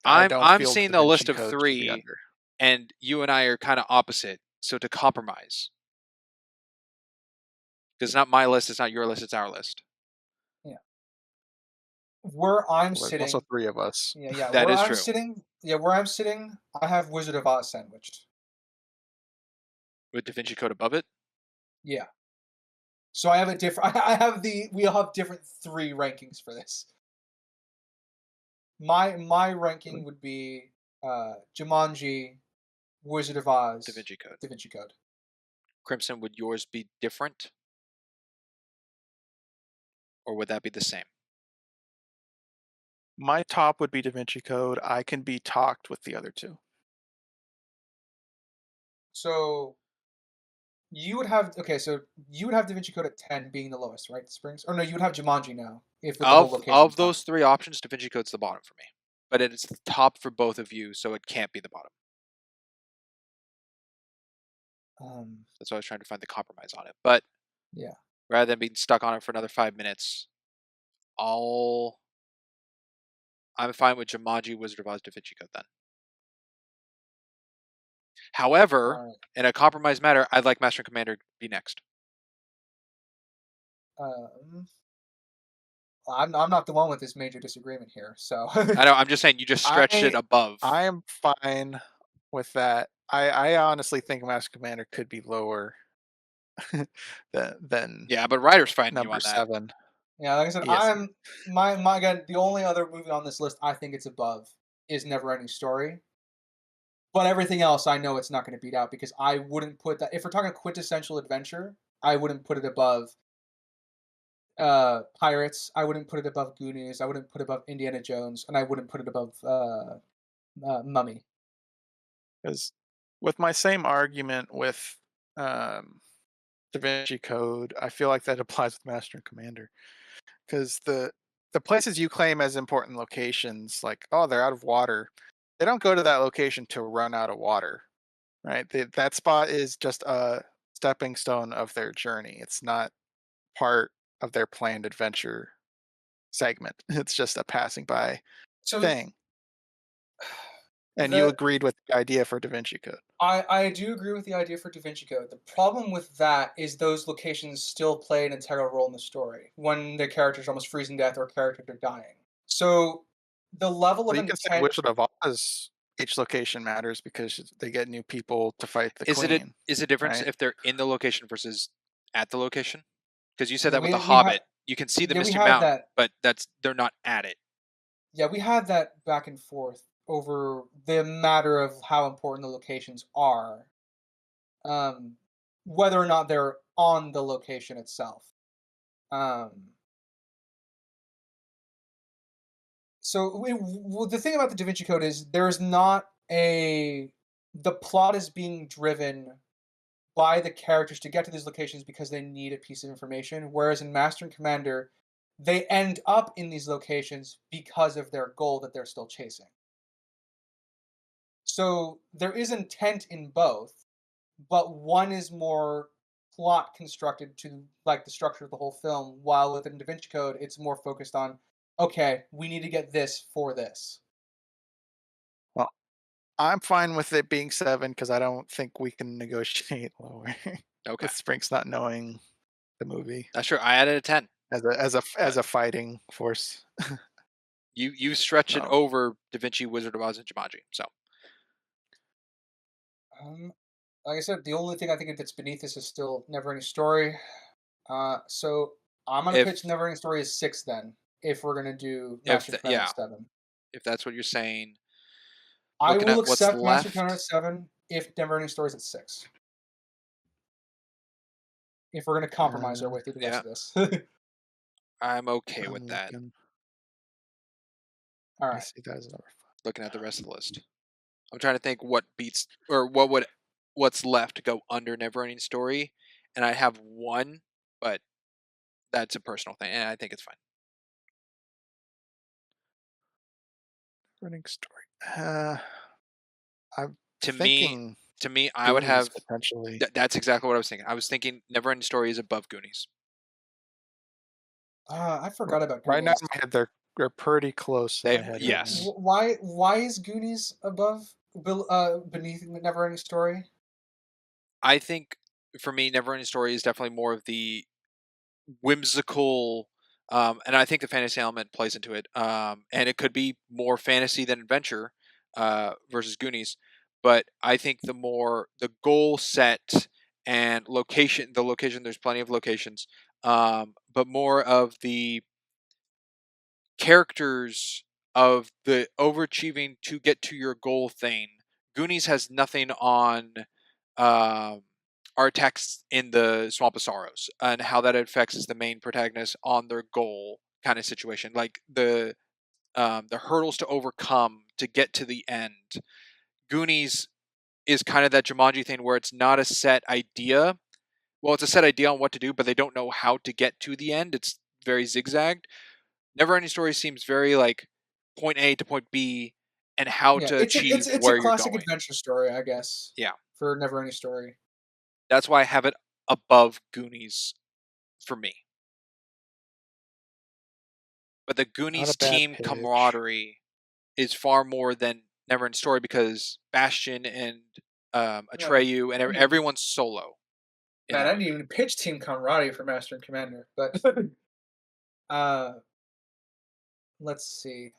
I I'm don't I'm feel seeing Da the Vinci list of Code should be three, under. and you and I are kind of opposite. So to compromise, because it's not my list, it's not your list, it's our list. Yeah. Where I'm Well, there's also sitting, three of us. yeah, That is true. where I'm sitting, I have Wizard of Oz sandwiched. With Da Vinci Code above it, Yeah. So I have a different. I have the. We all have different three rankings for this. My ranking would be Jumanji, Wizard of Da Oz, Vinci Code. Da Vinci Code. Crimson, would yours be different, or would that be the same? My top would be Da Vinci Code. I can be talked with the other two. So you would have So you would have Da Vinci Code at 10 being the lowest, right? Springs, or no? You would have Jumanji now if with the whole location Of talk. those three options, Da Vinci Code's the bottom for me, but it's the top for both of you, so it can't be the bottom. That's why I was trying to find the compromise on it. But Yeah. rather than being stuck on it for another 5 minutes, I'm fine with Jumanji, Wizard of Oz, Da Vinci Code then. However, All right. in a compromise matter, I'd like Master and Commander to be next. I'm not the one with this major disagreement here, so I know. I'm just saying you just stretched it above. I am fine with that. I honestly think Master Commander could be lower than Yeah, but Ryder's fighting you number on that. 7. yeah, like I said, Yes. I'm my again. The only other movie on this list I think it's above is Neverending Story. But everything else, I know it's not going to beat out because I wouldn't put that. If we're talking quintessential adventure, I wouldn't put it above Pirates. I wouldn't put it above Goonies. I wouldn't put it above Indiana Jones, and I wouldn't put it above Mummy. Because with my same argument with Da Vinci Code, I feel like that applies with Master and Commander. Because the places you claim as important locations, like, oh, they're out of water, they don't go to that location to run out of water, right? That spot is just a stepping stone of their journey. It's not part of their planned adventure segment. It's just a passing by So thing. And you the agreed with the idea for Da Vinci Code. I do agree with the idea for Da Vinci Code. The problem with that is those locations still play an integral role in the story when the characters almost freezing to death or characters are dying. So the level of Well, you can say intent. Wizard of Oz, each location matters because they get new people to fight the queen, Is it difference right? if they're in the location versus at the location? Because you said Yeah, that with the we had Hobbit, you can see the yeah we Misty had Mountain, that but they're not at it. yeah we had that back and forth over the matter of how important the locations are, um, whether or not they're on the location itself. Um, the thing about the Da Vinci Code is there's not a the plot is being driven by the characters to get to these locations because they need a piece of information, whereas in Master and Commander, they end up in these locations because of their goal that they're still chasing. So there is intent in both, but one is more plot constructed to like the structure of the whole film, while within Da Vinci Code, it's more focused on, okay, we need to get this for this. Well, I'm fine with it being 7 because I don't think we can negotiate lower Okay. with Sprinks not knowing the movie Not sure. I added a 10. as But a fighting force. you stretch it Oh, over Da Vinci, Wizard of Oz, and Jumanji. So Um, like I said, the only thing I think that's beneath this is still Never Ending Story. So I'm gonna pitch if Never Ending Story as 6 then, if we're gonna do if Master th- Commander yeah, at 7. if that's what you're saying, I looking will at what's accept Master Commander at left, 7 if Never Ending Story is at 6. If we're gonna compromise our way through the rest yeah, of this. I'm okay with I'm that. looking. All I right. see that as number Looking at the rest of the list, I'm trying to think what beats or what's left to go under Neverending Story, and I have one, but that's a personal thing, and I think it's fine. running story. I'm To me, thinking I would Goonies have. potentially. That's exactly what I was thinking. I was thinking Neverending Story is above Goonies. I forgot about Right now Goonies. in my head, they're pretty close in They my head right now. yes, Why is Goonies beneath Never Ending Story? I think for me, Neverending Story is definitely more of the whimsical, and I think the fantasy element plays into it. And it could be more fantasy than adventure versus Goonies, but I think the more the goal set and location, the location, there's plenty of locations, but more of the characters of the overachieving to get to your goal thing. Goonies has nothing on um, our text in the Swamp of Sorrows and how that affects the main protagonist on their goal kind of situation, like the hurdles to overcome to get to the end. Goonies is kind of that Jumanji thing where it's not a set idea. Well, it's a set idea on what to do, but they don't know how to get to the end. It's very zigzagged. Neverending Story seems very like point A to point B and how Yeah, to achieve it's a where you're classic going. adventure story, I guess, Yeah. for Never Ending Story. That's why I have it above Goonies for me. But the Not a Goonies bad team pitch. camaraderie is far more than Neverending Story because Bastion and Yeah, Atreyu and I mean, everyone's solo in man, that I didn't movie. even pitch Team Camaraderie for Master and Commander, but uh, let's see.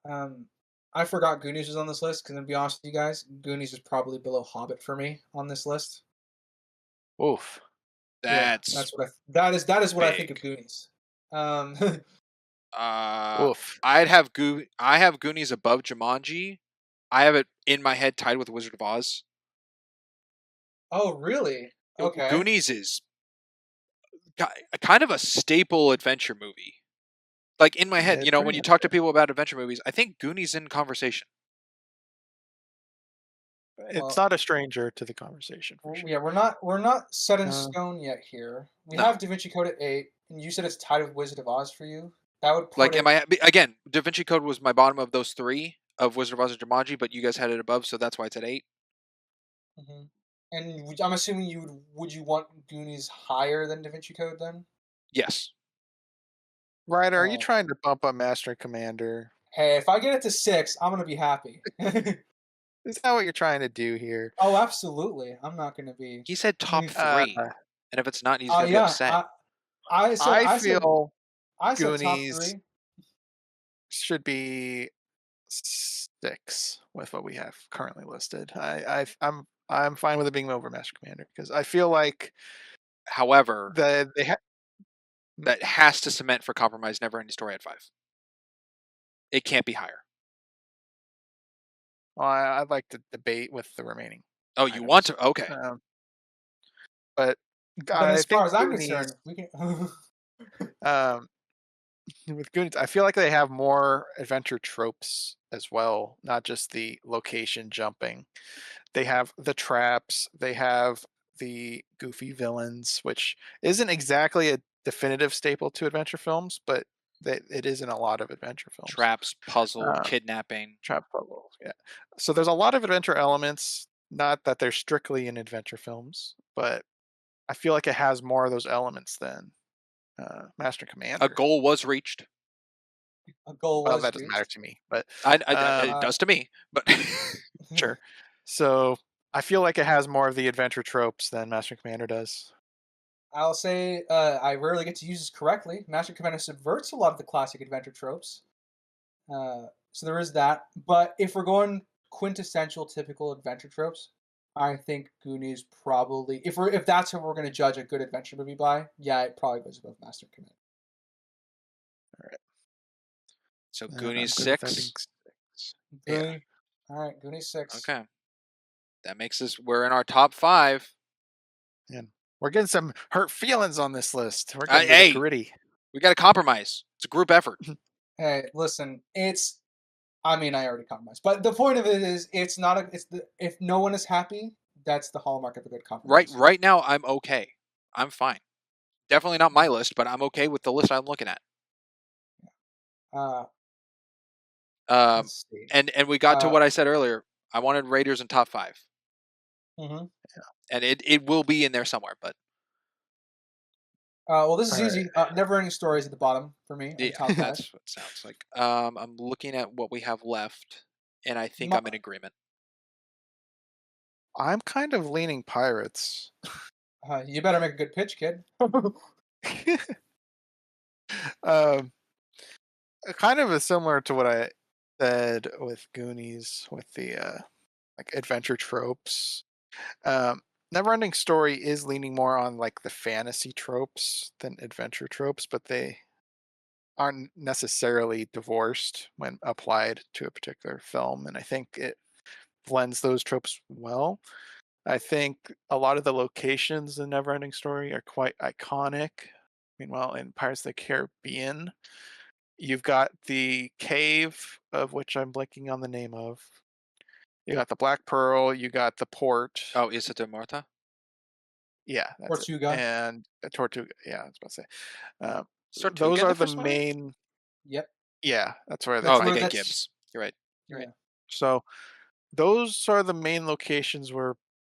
Um, I forgot Goonies was on this list because, to be honest with you guys, Goonies is probably below Hobbit for me on this list. Oof. Yeah, That's that is what I think of big. Goonies. Um, Uh, Oof. I have Goonies above Jumanji. I have it in my head tied with Wizard of Oz. oh, really? Okay. Goonies is kind of a staple adventure movie. Like in my head, It's pretty when you up talk to there. people about adventure movies, I think Goonies in conversation. It's Well, not a stranger to the conversation for sure. yeah, we're not set in Uh, stone yet here. We No, have Da Vinci Code at 8, and you said it's tied with Wizard of Oz for you. That would put like in it, my again, Da Vinci Code was my bottom of those three of Wizard of Oz and Jumanji, but you guys had it above, so that's why it's at 8. mhm. And I'm assuming would you want Goonies higher than Da Vinci Code then? Yes, Ryder, are you Oh, trying to bump up Master and Commander? hey, if I get it to 6, I'm gonna be happy. Is that what you're trying to do here? Oh, absolutely. I'm not gonna be. he said top Uh, 3, and if it's not, he's Oh gonna be yeah, upset. I said I I said feel I said top Goonies 3. should be 6 with what we have currently listed. I'm fine with it being over Master Commander because I feel like However, they that has to cement for compromise. Never ending story at 5. It can't be higher. well, I'd like to debate with the remaining Oh, you want items. to? Okay. Um, but Then I as far think as I'm Goonies, concerned, we can um, with Goonies, I feel like they have more adventure tropes as well, not just the location jumping. They have the traps, they have the goofy villains, which isn't exactly a definitive staple to adventure films, but It is in a lot of adventure films. Traps, puzzle, Uh, kidnapping. Trap puzzles, yeah. So there's a lot of adventure elements. Not that they're strictly in adventure films, but I feel like it has more of those elements than Master and A Commander. goal was reached. A goal Well, was that doesn't matter reached. to me, but It Uh, does to me, but sure. So I feel like it has more of the adventure tropes than Master and Commander does. I'll say I rarely get to use this correctly. Master Commander subverts a lot of the classic adventure tropes. So there is that. But if we're going quintessential typical adventure tropes, I think Goonies probably if that's what we're going to judge a good adventure movie by, yeah, it probably goes above Master Commander. All right, so and I'm Goonies good with that being 6. 6. Yeah, Goonies. All right, Goonies 6. Okay, that makes us. We're in our top 5. and we're getting some hurt feelings on this list. We're getting to the Hey, gritty. we got to compromise. It's a group effort. Hey, listen, it's I mean, I already compromised, but the point of it is, it's not a. It's the if no one is happy, that's the hallmark of a good Right, compromise. right now I'm okay. I'm fine. Definitely not my Yeah. list, but I'm okay with the list I'm looking at. Uh, Um, let's see. and we got to Uh, what I said earlier. I wanted Raiders in top 5, mhm. and it will be in there somewhere. But Well, this All is right. easy. Never-ending stories at the bottom for me on the yeah, top five. that's what it sounds like. I'm looking at what we have left, and I think My, I'm in agreement. I'm kind of leaning pirates. you better make a good pitch, kid. um, Kind of is similar to what I said with Goonies, with the like adventure tropes. Um, Neverending Story is leaning more on like the fantasy tropes than adventure tropes, but they aren't necessarily divorced when applied to a particular film, and I think it blends those tropes well. I think a lot of the locations in Neverending Story are quite iconic. Meanwhile, in Pirates of the Caribbean, you've got the cave, of which I'm blanking on the name of. You got the Black Pearl, you got the port. Oh, Isla de Muerta. Yeah, that's it. Tortuga. And Tortuga. Yeah, I was about to say. Uh, Is those Tortuga in are the the first movie? main. Yep. Yeah, that's where they Oh, That's they where fight. get that's Gibbs. You're right. You're right. yeah. So those are the main locations we're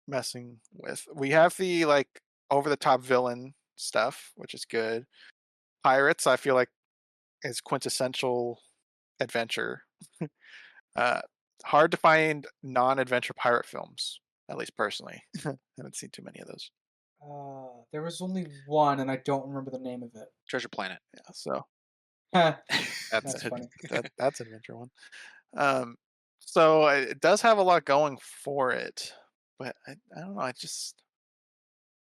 messing with. We have the like over the top villain stuff, which is good. Pirates, I feel like, is quintessential adventure. Uh, Hard to find non-adventure pirate films, at least personally. Haven't seen too many of those. There was only one, and I don't remember the name of it. Treasure Planet. Yeah, so Huh, that's that's it. funny. That's an adventure one. Um, so it does have a lot going for it, but I don't know.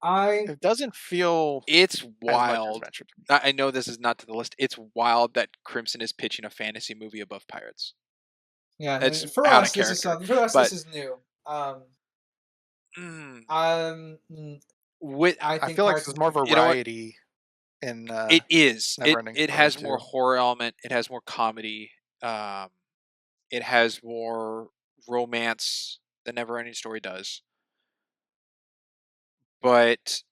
I It doesn't feel It's as much wild. adventure to me. I know this is not to the list. It's wild that Crimson is pitching a fantasy movie above Pirates. yeah. It's For out of us, this is character. something. For us, this But is new. mm, Mm, with I I think feel like Pirates there's of more the you know what variety in it is. Neverending It Story has more too. horror element. It has more comedy. Um, it has more romance than Neverending Story does. But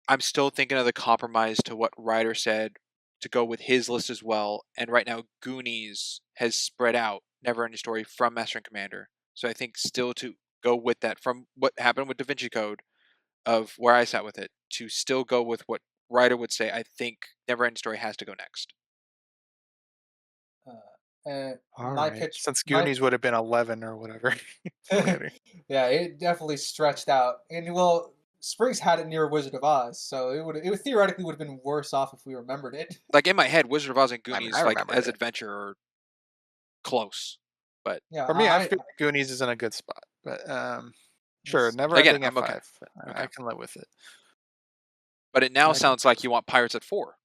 I'm still thinking of the compromise to what Ryder said to go with his list as well. And right now, Goonies has spread out Neverending Story from Master and Commander. So I think still to go with that from what happened with Da Vinci Code of where I sat with it to still go with what Ryder would say. I think Neverending Story has to go next. All my right, pitch, since my Goonies would have been 11 or whatever later. yeah, it definitely stretched out. And well, Spriggs had it near Wizard of Oz, so it theoretically would have been worse off if we remembered it. Like in my head, Wizard of Oz and I mean, I Goonies, like remembered as it. adventure, are close. But Yeah, For me, I feel Goonies is in a good spot, but sure, let's never again, ending at I'm okay. 5. Okay. I can live with it. But it now I can sounds like you want Pirates at 4.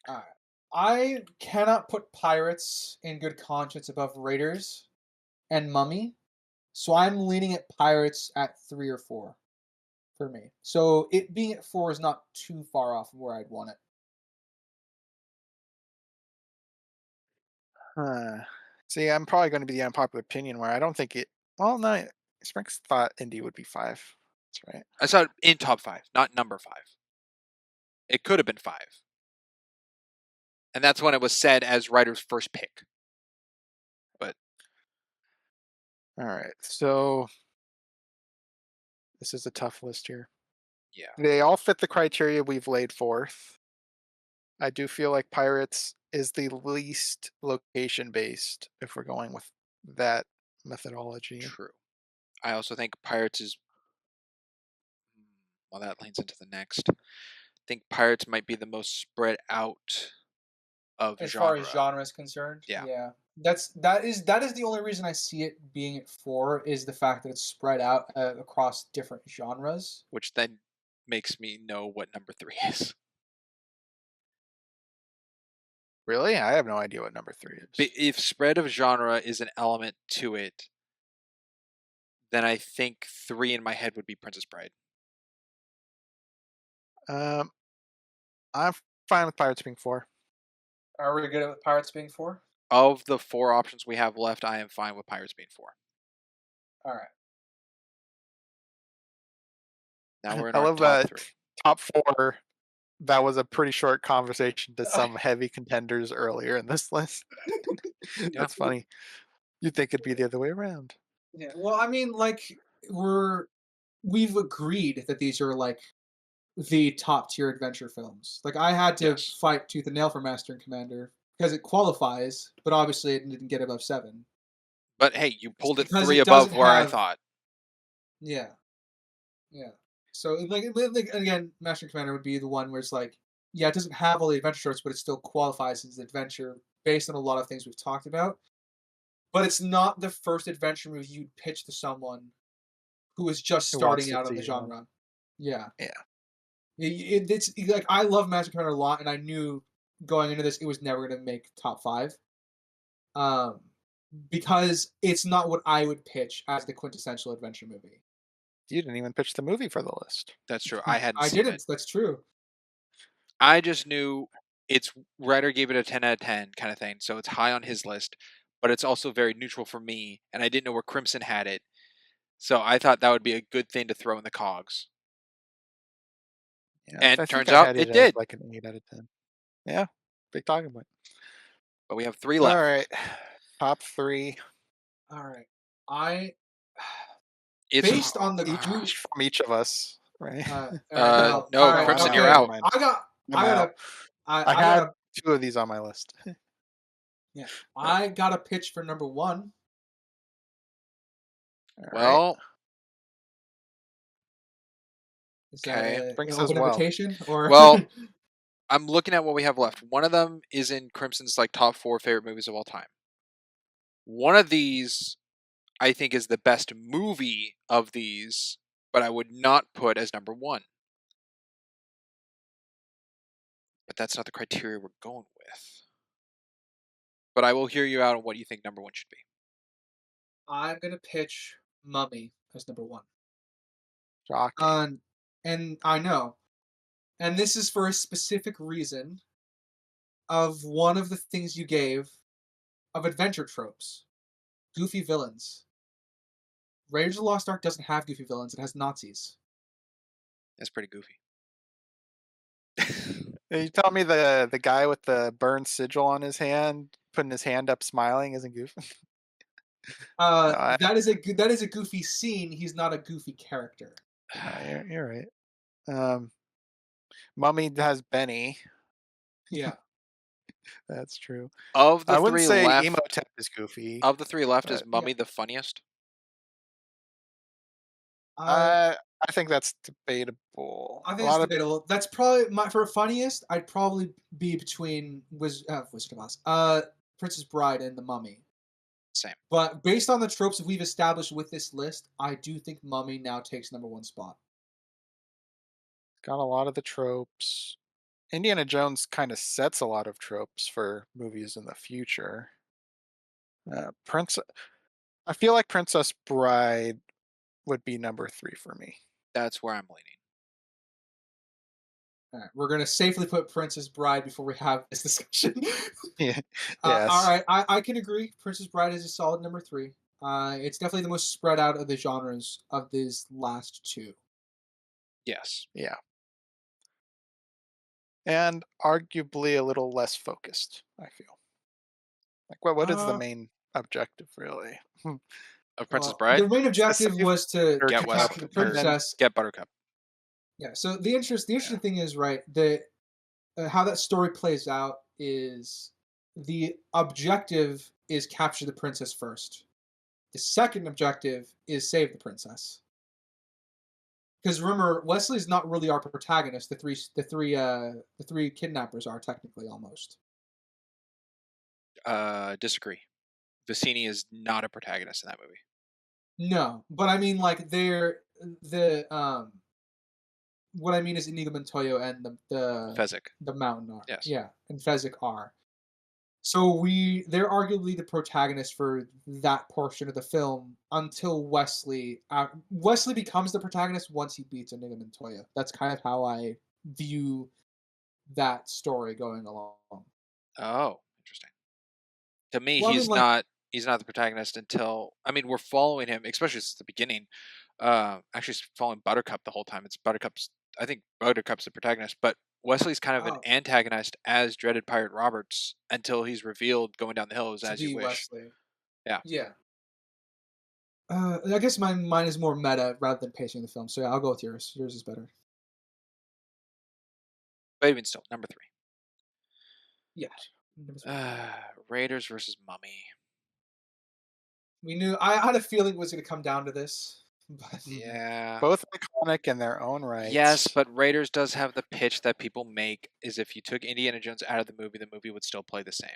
Alright. I cannot put Pirates in good conscience above Raiders and Mummy, so I'm leaning at Pirates at 3 or 4 for me. So it being at 4 is not too far off of where I'd want it. Huh. See, I'm probably going to be the unpopular opinion where I don't think it. Well, no, Sprinks thought Indy would be 5. That's right. I saw it in top 5, not number 5. It could have been 5. And that's when it was said as writer's first pick. But All right, so this is a tough list here. yeah, They all fit the criteria we've laid forth. I do feel like Pirates is the least location based if we're going with that methodology. true. I also think Pirates is. Well, that leans into the next. I think Pirates might be the most spread out of As far as genre. genre is concerned, Yeah. yeah, that is the only reason I see it being at 4 is the fact that it's spread out across different genres. Which then makes me know what number 3 is. Really? I have no idea what number 3 is. If spread of genre is an element to it, then I think 3 in my head would be Princess Bride. Um, I'm fine with Pirates being 4. Are we good with Pirates being 4? Of the 4 options we have left, I am fine with Pirates being 4. All right. Now we're in I our love top that 3. top 4. That was a pretty short conversation to some heavy contenders earlier in this list. Yeah. That's funny. You'd think it'd be the other way around. Yeah. Well, I mean, like we've agreed that these are like the top tier adventure films. Like I had to Yes. fight tooth and nail for Master and Commander because it qualifies, but obviously it didn't get above 7. But hey, you pulled it Because 3 it above doesn't where I have thought. yeah. Yeah. So like again, Master and Commander would be the one where it's like, yeah, it doesn't have all the adventure tropes, but it still qualifies as adventure based on a lot of things we've talked about. But it's not the first adventure movie you'd pitch to someone who is just Who wants starting to out in the see one? genre. Yeah. Yeah. It's like I love Master and Commander a lot, and I knew going into this it was never going to make top 5. Um, because it's not what I would pitch as the quintessential adventure movie. You didn't even pitch the movie for the list. That's true. I hadn't I seen it. didn't. That's true. I just knew its writer gave it a 10 out of 10 kind of thing, so it's high on his list, but it's also very neutral for me, and I didn't know where Crimson had it, so I thought that would be a good thing to throw in the cogs. Yeah, And I think turns I out had it it as did. like an 8 out of 10. Yeah, big talking point. But we have 3 All left. right, top 3. All right. I It's based on the Each group. from each of us, right? All right. Well, no, all right. Crimson, I'm you're out. Okay. out. Never mind. I got. I'm I got out. a. I I got had a. 2 of these on my list. Yeah. I got a pitch for number 1. All right, Well, Is that okay. bring an us as open well. invitation or? Well, I'm looking at what we have left. One of them is in Crimson's like top 4 favorite movies of all time. One of these I think is the best movie of these, but I would not put as number 1. But that's not the criteria we're going with. But I will hear you out on what you think number 1 should be. I'm gonna pitch Mummy as number 1. Shocking. And I know, and this is for a specific reason of one of the things you gave of adventure tropes, goofy villains. Raiders of the Lost Ark doesn't have goofy villains; it has Nazis. That's pretty goofy. You tell me the guy with the burned sigil on his hand, putting his hand up, smiling, isn't goofy? No, That is a goofy scene. He's not a goofy character. you're right. Mummy has Benny. Yeah. That's true. Of the I wouldn't 3 say left, Emotep is goofy. is Yeah. Mummy the funniest? I I think that's debatable. I A think it's lot of debatable. That's probably my for funniest. I'd probably be between Wizard of Oz, Princess Bride, and the Mummy. Same. But based on the tropes we've established with this list, I do think Mummy now takes number 1 spot. got a lot of the tropes. Indiana Jones kind of sets a lot of tropes for movies in the future. Prince, I feel like Princess Bride would be number 3 for me. That's where I'm leaning. All right, we're gonna safely put Princess Bride before we have this discussion. Yeah. All Yes. right, I can agree. Princess Bride is a solid number 3. It's definitely the most spread out of the genres of these last 2. Yes. Yeah. and arguably a little less focused, I feel. Like, what is the Uh, main objective, really? Of Princess well, the Bride, main It's to objective save was to get Buttercup, capture Wesley the and or then princess. get Buttercup. Yeah. So the yeah, interesting thing is right that how that story plays out is the objective is capture the princess first. The second objective is save the princess. Because remember, Wesley's not really our protagonist. The three kidnappers are technically almost. Disagree. Vicini is not a protagonist in that movie. No, but I mean, like they're the what I mean is Inigo Montoya and Fezzik, the Mountain are, yes. yeah, and Fezzik are. So they're arguably the protagonist for that portion of the film until Wesley becomes the protagonist once he beats Inigo Montoya. That's kind of how I view that story going along. Oh, interesting. To me, Well, I mean, like, he's not the protagonist until, I mean, we're following him, especially since the beginning. Actually, following Buttercup the whole time. It's Buttercup's. I think Buttercup's the protagonist, but Wesley's kind of an oh, antagonist as dreaded Pirate Roberts until he's revealed going down the hill is to as you be wish. Wesley, Yeah, yeah. I guess mine is more meta rather than pacing the film. So yeah, I'll go with yours. Yours is better. but even still, number three. Yeah. Raiders versus Mummy. We knew. I had a feeling it was going to come down to this, but Yeah. both iconic in their own Yes, rights. but Raiders does have the pitch that people make is if you took Indiana Jones out of the movie would still play the same.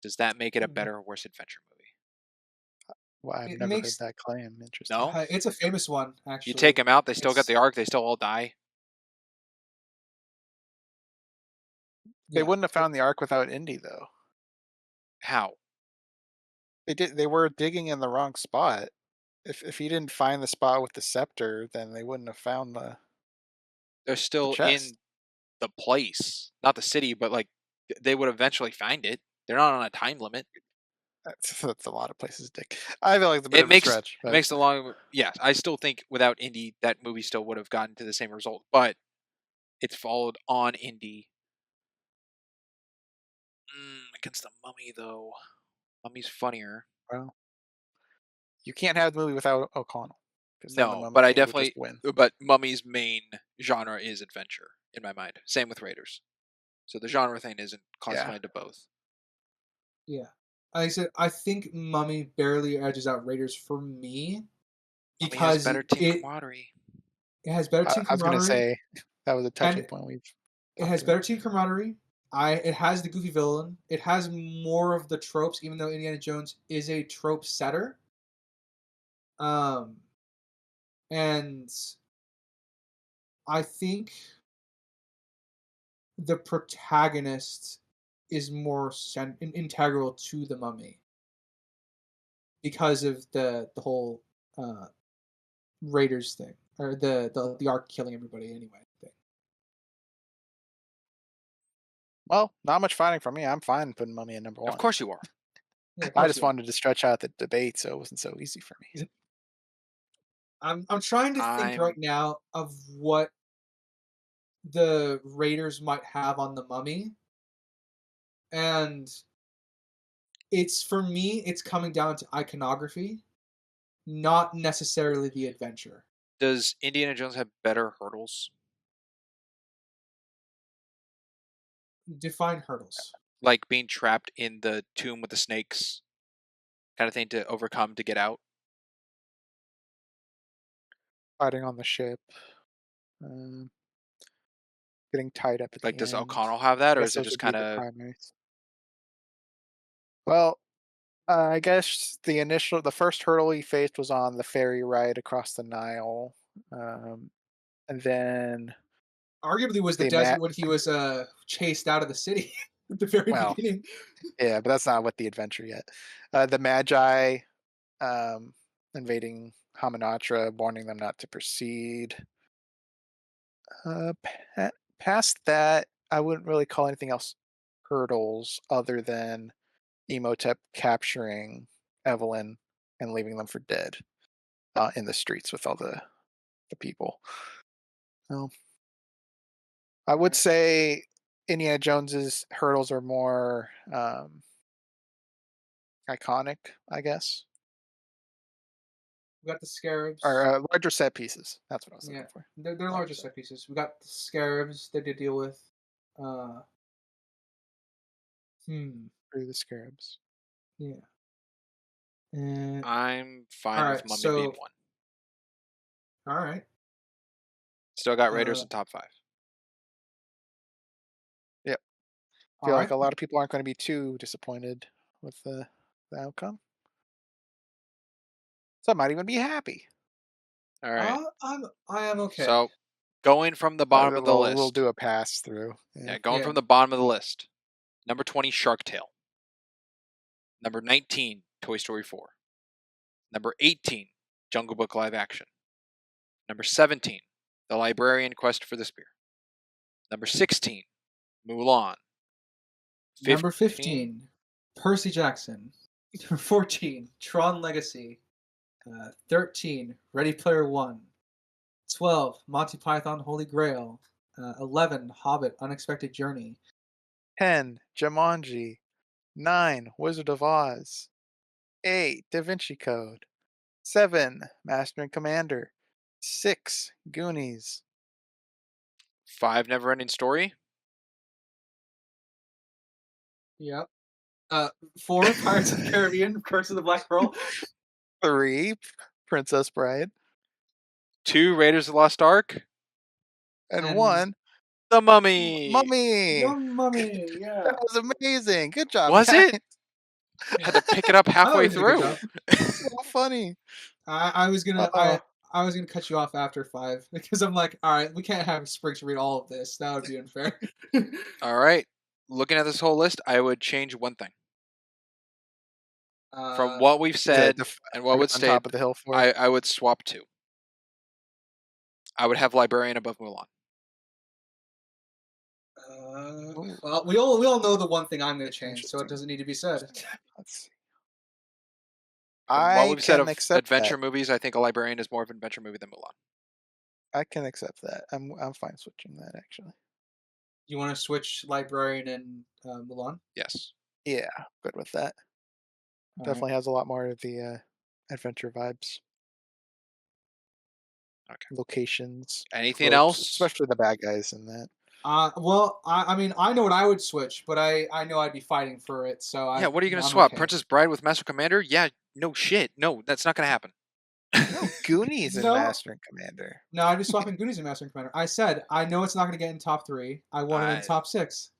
Does that make it a better or worse adventure movie? Well, I've it never heard makes that claim. Interesting. No? it's a famous one You take actually. them out, they still got It's the arc, they still all die? They yeah. wouldn't have found the Ark without Indy, though. How? They did. They were digging in the wrong spot. If he didn't find the spot with the scepter, then they wouldn't have found They're the still chest. in the place, not the city, but like they would eventually find it. They're not on a time limit. That's a lot of places to dig. I feel like it's a bit It of a makes stretch, it but makes the long yes, I still think without Indy that movie still would have gotten to the same result, but it's followed on Indy. Against the Mummy though. Mummy's funnier. well, you can't have the movie without O'Connell, because then the No, but I Mummy would just definitely win. but Mummy's main genre is adventure in my mind. Same with Raiders. So the genre thing isn't Yeah, classified to both. Yeah. Like I said, I think Mummy barely edges out Raiders for me Mummy has because better team it camaraderie. has better team I was gonna camaraderie say that was a touching and point we've it talked has about. better team camaraderie. It has the goofy villain. It has more of the tropes, even though Indiana Jones is a trope setter. Um, and I think the protagonist is more integral to the Mummy because of the whole uh, Raiders thing or the arc killing everybody anyway thing. Well, not much fighting for me. I'm fine putting Mummy at number Of one. course you are. Yeah, of I course just you are. wanted to stretch out the debate so it wasn't so easy for me. I'm trying to think right I'm now of what the Raiders might have on the Mummy, and it's for me, it's coming down to iconography, not necessarily the adventure. does Indiana Jones have better hurdles? Define hurdles. Like being trapped in the tomb with the snakes kind of thing to overcome to get out? Fighting on the ship, um, getting tied up at Like the does end. O'Connell have that I or guess is it those just would be kind the of primaries. Well, I guess the first hurdle he faced was on the ferry ride across the Nile, um, and then Arguably was the the mat. desert when he was chased out of the city at the very Well, beginning. yeah, but that's not what the adventure yet. The Magi um, invading Hamunaptra, warning them not to proceed. Past that, I wouldn't really call anything else hurdles other than Emotep capturing Evelyn and leaving them for dead in the streets with all the people. So I would Alright. say Indiana Jones's hurdles are more iconic, I guess, We got the or scarabs. larger set pieces. That's what I was Yeah, looking for. they're Larger larger set. set pieces. We got the scarabs that they deal with. Uh, hmm. Through the scarabs. Yeah. And I'm all fine with right. Mummy being So one. all right. Still got Raiders Uh, in top 5. Yep. all Feel like right. a lot of people aren't going to be too disappointed with the outcome. Some might even be happy. All right. I am okay. So going from the bottom of the We'll list. do a pass through. Yeah. Yeah, going Yeah. from the bottom of the list. Number 20, Shark Tale. Number 19, Toy Story 4. Number 18, Jungle Book live action. Number 17, The Librarian Quest for the Spear. Number 16, Mulan. Number 15, 15, Percy Jackson. Number 14, Tron Legacy. 13, Ready Player One. 12, Monty Python Holy Grail. 11, Hobbit Unexpected Journey. 10. Jumanji. 9. Wizard of Oz. 8. Da Vinci Code. 7. Master and Commander. 6. Goonies. 5, Neverending Story. Yep. 4, Pirates of the Caribbean, Curse of the Black Pearl. 3. Princess Bride. 2, Raiders of the Lost Ark. And And 1. The Mummy. Mummy. Young Mummy, yeah. That was amazing. Good job, Was guys. it? Had to pick it up I halfway always did a good through. job. So funny. I was gonna Oh, I was gonna cut you off after 5 because I'm like, all right, we can't have Spriggs read all of this. That would be unfair. All right. Looking at this whole list, I would change one thing. From uh, what we've the, said the and what would on stay, top of the hill for it. I would swap 2. I would have Librarian above Mulan. Ooh, well, we all know the one thing I'm gonna change, so it interesting. doesn't need to be said. Let's see. From what I we've said can of accept adventure that. movies, I think a Librarian is more of an adventure movie than Mulan. I can accept that. I'm fine switching that actually. You want to switch Librarian and Mulan? Yes. Yeah, good with that. All right. Definitely has a lot more of the adventure vibes, Okay. locations, Anything tropes, else? especially the bad guys in that. Well, I mean, I know what I would switch, but I know I'd be fighting for it, so Yeah, what are you going to I'm swap? okay. Princess Bride with Master Commander? Yeah, no shit. No, that's not going to happen. No, Goonies and No, Master and Commander. no, I'd be swapping Goonies and Master and Commander. I said I know it's not going to get in top 3. I want it in I, top 6.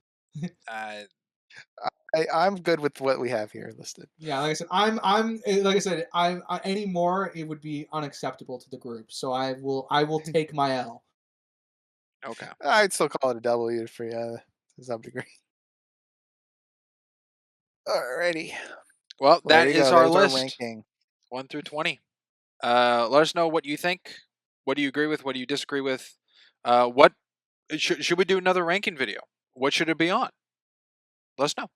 I, I'm good with what we have here listed. Yeah, like I said, like I said, any more it would be unacceptable to the group. So I will take my L. okay. I'd still call it a W for to some degree. Alrighty. Well, Well, there that you is go. our There's our list. ranking. 1 through 20. Let us know what you think. What do you agree with? What do you disagree with? What should we do another ranking video? What should it be on? Let us know.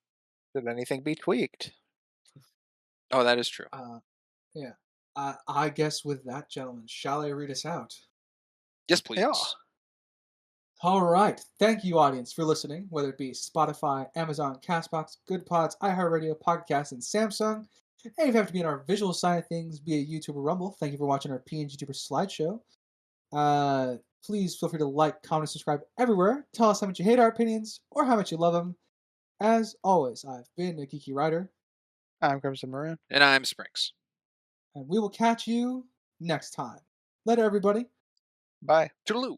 Should anything be tweaked? Oh, that is true. Yeah. I guess with that, gentlemen, shall I read us out? Yes, Yeah. please. All right. Thank you, audience, for listening, whether it be Spotify, Amazon, Castbox, Good Pods, iHeartRadio, Podcast, and Samsung. And if you have to be on our visual side of things, be it YouTube or Rumble, thank you for watching our PNG Tuber slideshow. Please feel free to like, comment, subscribe everywhere. Tell us how much you hate our opinions or how much you love them. As always, I've been a Geeky Writer, I'm Crimson Maroon. And I'm Springs. and we will catch you next time. Later, everybody. Bye. Toodaloo.